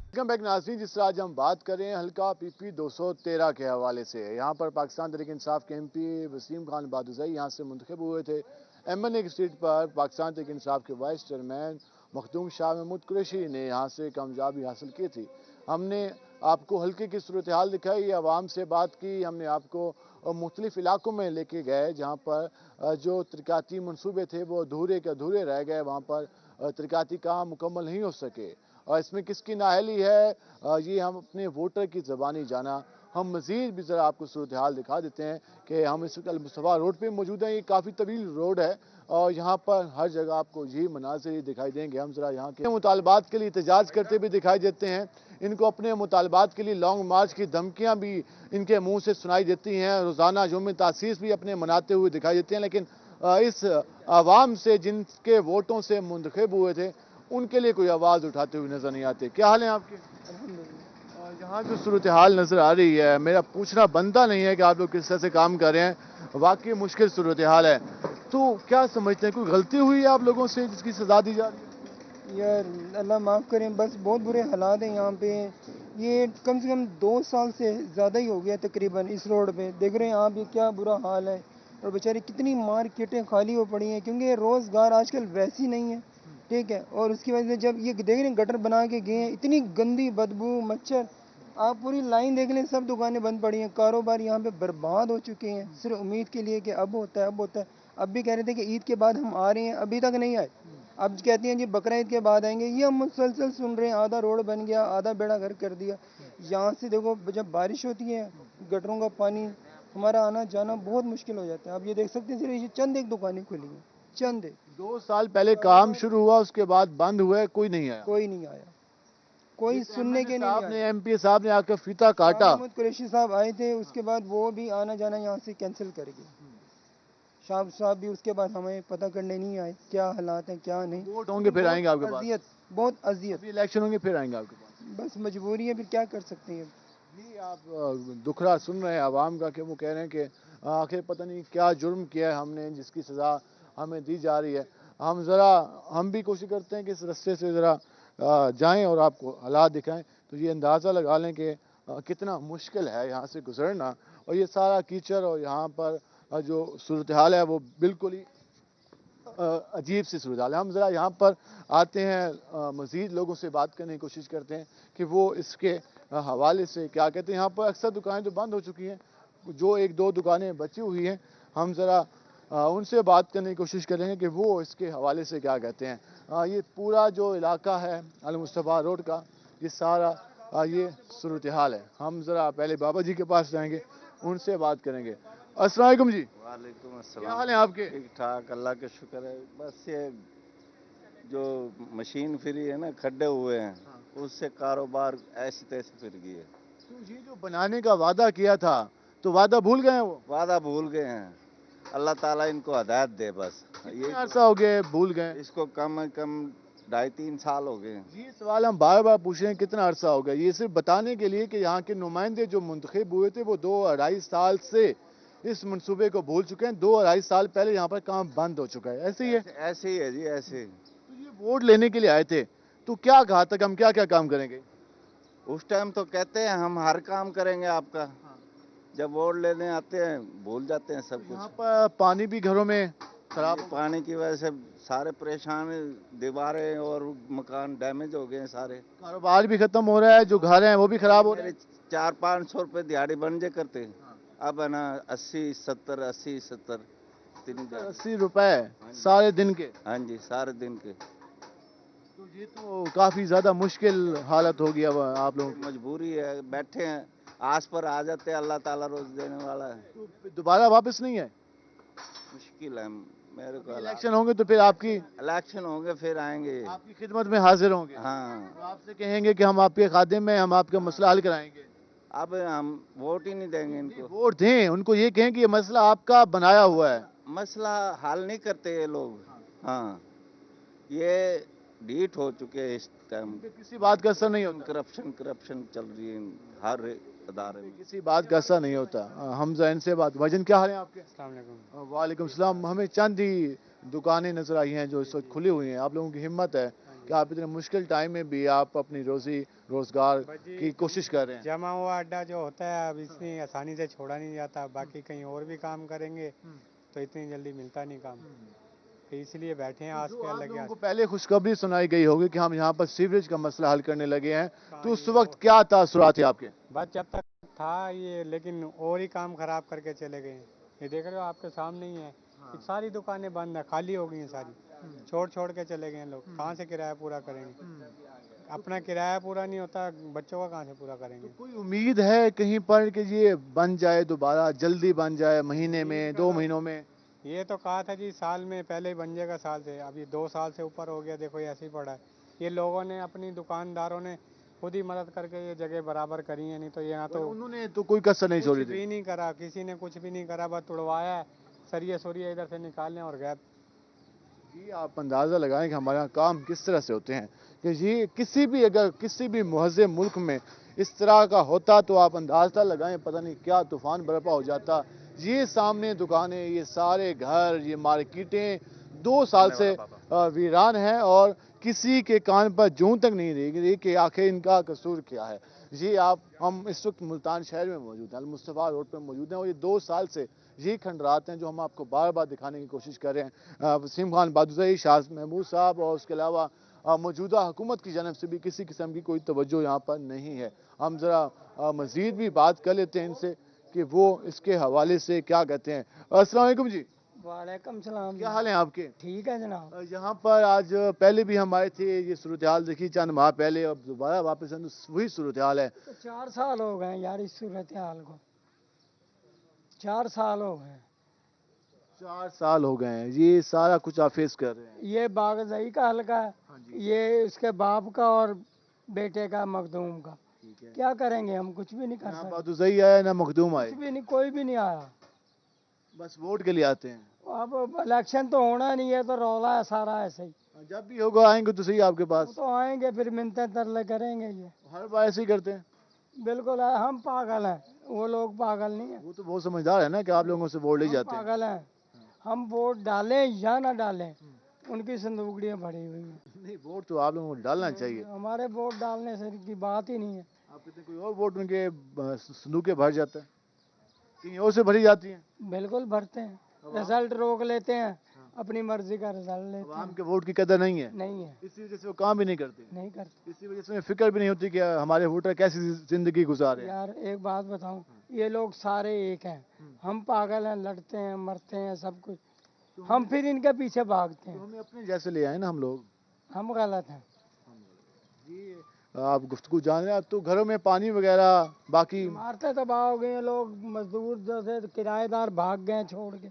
[SPEAKER 1] वेलकम बैक नाज़रीन। जिस तरह आज हम बात कर रहे हैं हल्का PP 213 के हवाले से, यहाँ पर पाकिस्तान तहरीक इंसाफ के MP वसीम खान बादुज़ई यहाँ से मुंतखब हुए थे। MNA की सीट पर पाकिस्तान तहरीक इंसाफ के वाइस चेयरमैन मखदूम शाह महमूद कुरैशी ने यहाँ से कामयाबी हासिल की थी। हमने आपको हल्के की सूरत हाल दिखाई, आवाम से बात की, हमने आपको मुख्तलिफ इलाकों में लेके गए जहाँ पर जो तरक्याती मनसूबे थे वो अधूरे के अधूरे रह गए, वहाँ पर तरक्याती काम मुकम्मल नहीं हो सके। और इसमें किसकी नाअहली है ये हम अपने वोटर की ज़बानी जाना। हम मज़ीद भी ज़रा आपको सूरत हाल दिखा देते हैं कि हम इस वक्त मुस्तफा रोड पे मौजूद हैं। ये काफ़ी तवील रोड है और यहाँ पर हर जगह आपको यही मनाज़िर ही दिखाई देंगे। हम ज़रा यहाँ के मुतालबात के लिए एहतजाज करते भी दिखाई देते हैं। इनको अपने मुतालबात के लिए लॉन्ग मार्च की धमकियाँ भी इनके मुँह से सुनाई देती हैं। रोज़ाना जुम्मे तासीस भी अपने मनाते हुए दिखाई देते हैं, लेकिन इस आवाम से जिनके वोटों से मुंतखब हुए थे उनके लिए कोई आवाज़ उठाते हुए नजर नहीं आते। क्या हाल है आपके? यहाँ जो सूरत हाल नजर आ रही है, मेरा पूछना बनता नहीं है कि आप लोग किस तरह से काम कर रहे हैं, वाकई मुश्किल सूरत हाल है। तो क्या समझते हैं, कोई गलती हुई है आप लोगों से जिसकी सजा दी जा रही है?
[SPEAKER 16] यार अल्लाह माफ़ करें, बस बहुत बुरे हालात हैं यहाँ पे। ये कम से कम 2 साल से ज़्यादा ही हो गया तकरीबन इस रोड पे। देख रहे हैं आप ये क्या बुरा हाल है, और बेचारी कितनी मार्केटें खाली हो पड़ी हैं क्योंकि रोज़गार आजकल वैसी नहीं है, ठीक है। और उसकी वजह से जब ये देख रहे हैं गटर बना के गए हैं, इतनी गंदी बदबू, मच्छर, आप पूरी लाइन देख लें, सब दुकानें बंद पड़ी हैं। कारोबार यहाँ पे बर्बाद हो चुके हैं सिर्फ उम्मीद के लिए कि अब होता है अब होता है। अब भी कह रहे थे कि ईद के बाद हम आ रहे हैं, अभी तक नहीं आए। अब कहती हैं जी बकरा ईद के बाद आएंगे। ये हम मुसलसल सुन रहे हैं, आधा रोड बन गया, आधा बेड़ा घर कर दिया। यहाँ से देखो जब बारिश होती है गटरों का पानी, हमारा आना जाना बहुत मुश्किल हो जाता है। आप ये देख सकते हैं सिर्फ ये चंद एक दुकानें खुली हैं, चंद एक।
[SPEAKER 1] 2 साल पहले काम शुरू हुआ, उसके बाद बंद हुआ, कोई नहीं आया।
[SPEAKER 16] कोई नहीं आया, कोई सुनने के नहीं आया।
[SPEAKER 1] MP साहब ने आकर फीता काटा।
[SPEAKER 16] महमूद कुरैशी साहब आए थे, उसके बाद वो भी आना जाना यहाँ से कैंसिल कर गए। शाह साहब भी उसके बाद हमें पता करने नहीं आए क्या हालात हैं क्या नहीं।
[SPEAKER 1] वोट होंगे फिर आएंगे आपके पास?
[SPEAKER 16] अजियत, बहुत अजियत।
[SPEAKER 1] इलेक्शन होंगे फिर आएंगे आपके पास?
[SPEAKER 16] बस मजबूरी है, फिर क्या कर सकते हैं।
[SPEAKER 1] जी आप दुखड़ा सुन रहे हैं आवाम का कि वो कह रहे हैं कि आखिर पता नहीं क्या जुर्म किया है हमने जिसकी सज़ा हमें दी जा रही है। हम भी कोशिश करते हैं कि इस रास्ते से ज़रा जाएं और आपको हालात दिखाएं, तो ये अंदाज़ा लगा लें कि कितना मुश्किल है यहाँ से गुजरना। और ये सारा कीचड़ और यहाँ पर जो सूरत हाल है वो बिल्कुल ही अजीब सी सूरत हाल है। हम ज़रा यहाँ पर आते हैं, मज़ीद लोगों से बात करने की कोशिश करते हैं कि वो इसके हवाले से क्या कहते हैं। यहाँ पर अक्सर दुकानें तो बंद हो चुकी हैं, जो 1-2 दुकानें बची हुई हैं, हम ज़रा उनसे बात करने की कोशिश करेंगे कि वो इसके हवाले से क्या कहते हैं। ये पूरा जो इलाका है अल मुस्तफा रोड का, ये सारा ये सूरत हाल है। हम ज़रा पहले बाबा जी के पास जाएंगे, उनसे बात करेंगे। अस्सलाम वालेकुम जी।
[SPEAKER 17] वालेकुम अस्सलाम।
[SPEAKER 1] क्या हाल है आपके?
[SPEAKER 17] ठीक ठाक, अल्लाह का शुक्र है। बस ये जो मशीन फ्री है ना, खड्डे हुए हैं, उससे कारोबार ऐसे तैसे फिर गई है।
[SPEAKER 1] तो ये जो बनाने का वादा किया था, तो वादा भूल गए हैं? वो
[SPEAKER 17] वादा भूल गए हैं। अल्लाह ताला इनको हदायत दे बस।
[SPEAKER 1] ये अर्सा हो गया भूल गए।
[SPEAKER 17] इसको कम से कम 2.5-3 साल हो गए हैं।
[SPEAKER 1] ये सवाल हम बार बार पूछ रहे हैं कितना अरसा हो गया, ये सिर्फ बताने के लिए कि यहाँ के नुमाइंदे जो मुंतखब हुए थे वो 2-2.5 साल से इस मंसूबे को भूल चुके हैं। 2-2.5 साल पहले यहाँ पर काम बंद हो चुका है। ऐसे ही है?
[SPEAKER 17] ऐसे ही है जी, ऐसे ही।
[SPEAKER 1] तो ये वोट लेने के लिए आए थे तो क्या कहा था कि हम क्या क्या काम करेंगे?
[SPEAKER 17] उस टाइम तो कहते हैं हम हर काम करेंगे आपका, जब वोट लेने आते हैं भूल जाते हैं सब
[SPEAKER 1] यहाँ
[SPEAKER 17] कुछ।
[SPEAKER 1] पर पानी भी घरों में खराब,
[SPEAKER 17] पानी की वजह से सारे परेशान हैं, दीवारें और मकान डैमेज हो गए हैं सारे।
[SPEAKER 1] कारोबार भी खत्म हो रहा है, जो घर हैं वो भी खराब हो रहे हैं।
[SPEAKER 17] 400-500 रुपए दिहाड़ी बन जे करते, अब है ना 80-70 80-70
[SPEAKER 1] 80 रुपए सारे दिन के।
[SPEAKER 17] हाँ जी, सारे दिन के।
[SPEAKER 1] तो ये तो काफी ज्यादा मुश्किल हालत होगी अब आप लोगों की।
[SPEAKER 17] मजबूरी है, बैठे हैं आस पर आ जाते हैं, अल्लाह ताला रोज देने वाला है।
[SPEAKER 1] तो दोबारा वापस नहीं है?
[SPEAKER 17] मुश्किल है मेरे को।
[SPEAKER 1] इलेक्शन होंगे तो फिर आपकी,
[SPEAKER 17] इलेक्शन होंगे फिर आएंगे,
[SPEAKER 1] आपकी खिदमत में हाजिर होंगे।
[SPEAKER 17] हाँ।
[SPEAKER 1] तो आपसे कहेंगे कि हम आपके खादिम हैं, हम आपका मसला हल कराएंगे।
[SPEAKER 17] अब हम वोट ही नहीं देंगे इनको।
[SPEAKER 1] वोट दें, उनको ये कहें कि ये मसला आपका बनाया हुआ है।
[SPEAKER 17] मसला हल नहीं करते ये लोग। हाँ, ये ढीठ हो चुके हैं इस टाइम।
[SPEAKER 1] किसी बात का असर नहीं होता।
[SPEAKER 17] करप्शन चल रही है हर अदारे में।
[SPEAKER 1] किसी बात का असर नहीं होता। हमजा इनसे बात। भाईजान क्या हाल है आपके?
[SPEAKER 11] अस्सलाम वालेकुम।
[SPEAKER 1] वालेकुम सलाम। हमें चंद ही दुकानें नजर आई हैं जो इस वक्त खुली हुई हैं। आप लोगों की हिम्मत है कि आप इतने मुश्किल टाइम में भी आप अपनी रोजी रोजगार की कोशिश कर रहे हैं।
[SPEAKER 11] जमा हुआ अड्डा जो होता है अब इतनी आसानी से छोड़ा नहीं जाता, बाकी कहीं और भी काम करेंगे तो इतनी जल्दी मिलता नहीं काम, तो इसलिए बैठे हैं आस पे लगे।
[SPEAKER 1] को पहले खुशखबरी सुनाई गई होगी कि हम यहाँ पर सीवरेज का मसला हल करने लगे हैं, तो उस वक्त क्या तासुरात थे आपके?
[SPEAKER 11] बस जब तक था ये, लेकिन और ही काम खराब करके चले गए। ये देख रहे हो आपके सामने ही है, सारी दुकानें बंद है, खाली हो गई हैं सारी, छोड़ के चले गए लोग। कहाँ से किराया पूरा करेंगे? अपना किराया पूरा नहीं होता, बच्चों का कहाँ से पूरा करेंगे?
[SPEAKER 1] कोई उम्मीद है कहीं पर कि ये बन जाए दोबारा, जल्दी बन जाए, महीने में 2 महीनों में?
[SPEAKER 11] ये तो कहा था जी साल में पहले ही बन जाएगा, साल से, अभी 2 साल से ऊपर हो गया। देखो ये ऐसे ही पड़ा है। ये लोगों ने, अपनी दुकानदारों ने खुद ही मदद करके ये जगह बराबर करी है, नहीं तो यहाँ तो
[SPEAKER 1] उन्होंने तो कोई कसर नहीं छोड़ी
[SPEAKER 11] कुछ भी नहीं करा, किसी ने कुछ भी नहीं करा, बस तुड़वाया है, सरिये इधर से निकालने और गैप।
[SPEAKER 1] जी आप अंदाज़ा लगाएं कि हमारे यहाँ काम किस तरह से होते हैं कि ये अगर किसी भी मुहज़्ज़ब मुल्क में इस तरह का होता तो आप अंदाज़ा लगाएं पता नहीं क्या तूफान बर्पा हो जाता। ये सामने दुकानें, ये सारे घर, ये मार्केटें 2 साल से वीरान हैं और किसी के कान पर जूं तक नहीं रही कि आखिर इनका कसूर क्या है। ये हम इस वक्त मुल्तान शहर में मौजूद हैं, अल मुस्तफ़ा रोड पर मौजूद हैं और ये 2 साल से ये खंडरात हैं जो हम आपको बार बार दिखाने की कोशिश कर रहे हैं। वसीम खान बादुज़ई, शाह महमूद साहब और उसके अलावा मौजूदा हुकूमत की जानब से भी किसी किस्म की कोई तवज्जो यहाँ पर नहीं है। हम ज़रा मज़ीद भी बात कर लेते हैं इनसे कि वो इसके हवाले से क्या कहते हैं। अस्सलाम वालेकुम जी।
[SPEAKER 18] वालेकुम सलाम।
[SPEAKER 1] क्या हाल है आपके?
[SPEAKER 18] ठीक है जनाब।
[SPEAKER 1] यहाँ पर आज पहले भी हम आए थे, ये सूरत हाल देखी चंद माह पहले, अब दोबारा वापस वही सूरत हाल है।
[SPEAKER 18] तो 4 साल हो गए यार इस सूरत हाल को, 4 साल हो गए।
[SPEAKER 1] 4 साल हो गए हैं, ये सारा कुछ आप फेस कर रहे हैं।
[SPEAKER 18] ये बागज़ई का हल्का है, ये उसके बाप का और बेटे का मखदूम का। क्या करेंगे हम, कुछ भी नहीं कर सकते।
[SPEAKER 1] बादुज़ई आया ना मखदूम आए,
[SPEAKER 18] कुछ भी नहीं, कोई भी नहीं आया,
[SPEAKER 1] बस वोट के लिए आते हैं।
[SPEAKER 18] अब इलेक्शन तो होना नहीं है तो रौला है सारा ऐसे ही।
[SPEAKER 1] जब भी होगा आएंगे तो सही आपके पास।
[SPEAKER 18] तो आएंगे फिर मिन्नतें तरले करेंगे, ये
[SPEAKER 1] हर बार ऐसे ही करते हैं।
[SPEAKER 18] बिल्कुल है, हम पागल हैं, वो लोग पागल नहीं है।
[SPEAKER 1] वो तो बहुत समझदार है ना कि आप लोगों से वोट ले जाते हैं।
[SPEAKER 18] पागल हैं, हम वोट डालें या ना डालें, उनकी संदूकड़ियाँ भरी हुई हैं।
[SPEAKER 1] नहीं, वोट तो आप लोगों को डालना चाहिए।
[SPEAKER 18] हमारे वोट डालने से की बात ही नहीं है।
[SPEAKER 1] आप कहते कोई और वोट उनके संदूक भर जाता है, कहीं और से भरी जाती है।
[SPEAKER 18] बिल्कुल भरते हैं, रिजल्ट रोक लेते हैं, अपनी मर्जी का रिजल्ट लेते हैं।
[SPEAKER 1] आम के वोट की कदर नहीं है।
[SPEAKER 18] नहीं है,
[SPEAKER 1] इसी वजह से वो काम भी नहीं करते।
[SPEAKER 18] नहीं करते।
[SPEAKER 1] इसी वजह से फिक्र भी नहीं होती कि हमारे वोटर कैसी जिंदगी गुजारे।
[SPEAKER 18] यार एक बात बताऊं, ये लोग सारे एक हैं, हम पागल हैं, लड़ते हैं, मरते हैं, सब कुछ, हम फिर इनके पीछे भागते हैं।
[SPEAKER 1] तो हमें अपने जैसे ले आए ना हम लोग।
[SPEAKER 18] हम गलत हैं।
[SPEAKER 1] आप गुफ्तगू जान रहे हैं, तो घरों में पानी वगैरह बाकी
[SPEAKER 18] इमारतें तबाह हो गई हैं, लोग मजदूर जैसे किराएदार भाग गए छोड़ के।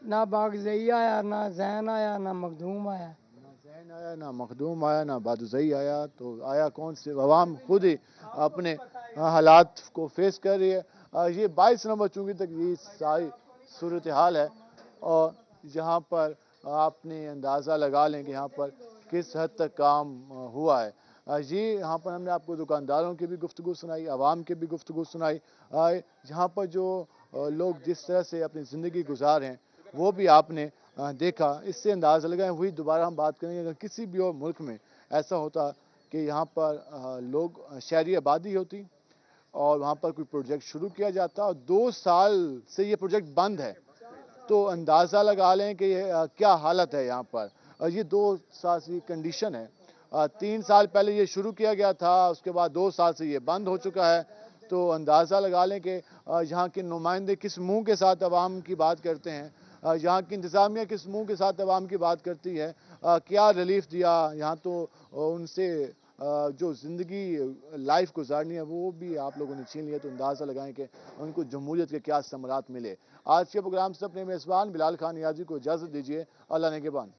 [SPEAKER 18] ना बागज़ई आया, ना जैन आया, ना मखदूम आया।
[SPEAKER 1] ना जैन आया, ना मखदूम आया, ना बादुज़ई आया, तो आया कौन से? अवाम खुद ही अपने हालात को फेस कर रही है। ये 22 नवंबर चूँकि तक ये सारी सूरत हाल है और यहाँ पर आपने अंदाज़ा लगा लें कि यहाँ पर किस हद तक काम हुआ है। ये यहाँ पर हमने आपको दुकानदारों की भी गुफ्तगू सुनाई, आवाम की भी गुफ्तगू सुनाई, जहाँ पर जो लोग जिस तरह से अपनी ज़िंदगी गुजार हैं वो भी आपने देखा। इससे अंदाज़ा लगाएं, वही दोबारा हम बात करेंगे, अगर किसी भी और मुल्क में ऐसा होता कि यहाँ पर लोग शहरी आबादी होती और वहाँ पर कोई प्रोजेक्ट शुरू किया जाता और 2 साल से ये प्रोजेक्ट बंद है, तो अंदाज़ा लगा लें कि क्या हालत है यहाँ पर। ये 2 साल की कंडीशन है। 3 साल पहले ये शुरू किया गया था, उसके बाद 2 साल से ये बंद हो चुका है, तो अंदाज़ा लगा लें कि यहाँ के नुमाइंदे किस मुंह के साथ अवाम की बात करते हैं, यहाँ की इंतज़ामिया किस मुंह के साथ अवाम की बात करती है, क्या रिलीफ दिया। यहाँ तो उनसे जो ज़िंदगी लाइफ गुजारनी है वो भी आप लोगों ने छीन लिया, तो अंदाज़ा लगाएं कि उनको जमहूरियत के क्या समरात मिले। आज के प्रोग्राम से अपने मेज़बान बिलाल खान नियाज़ी को इजाज़त दीजिए। अल्लाह ने के बान।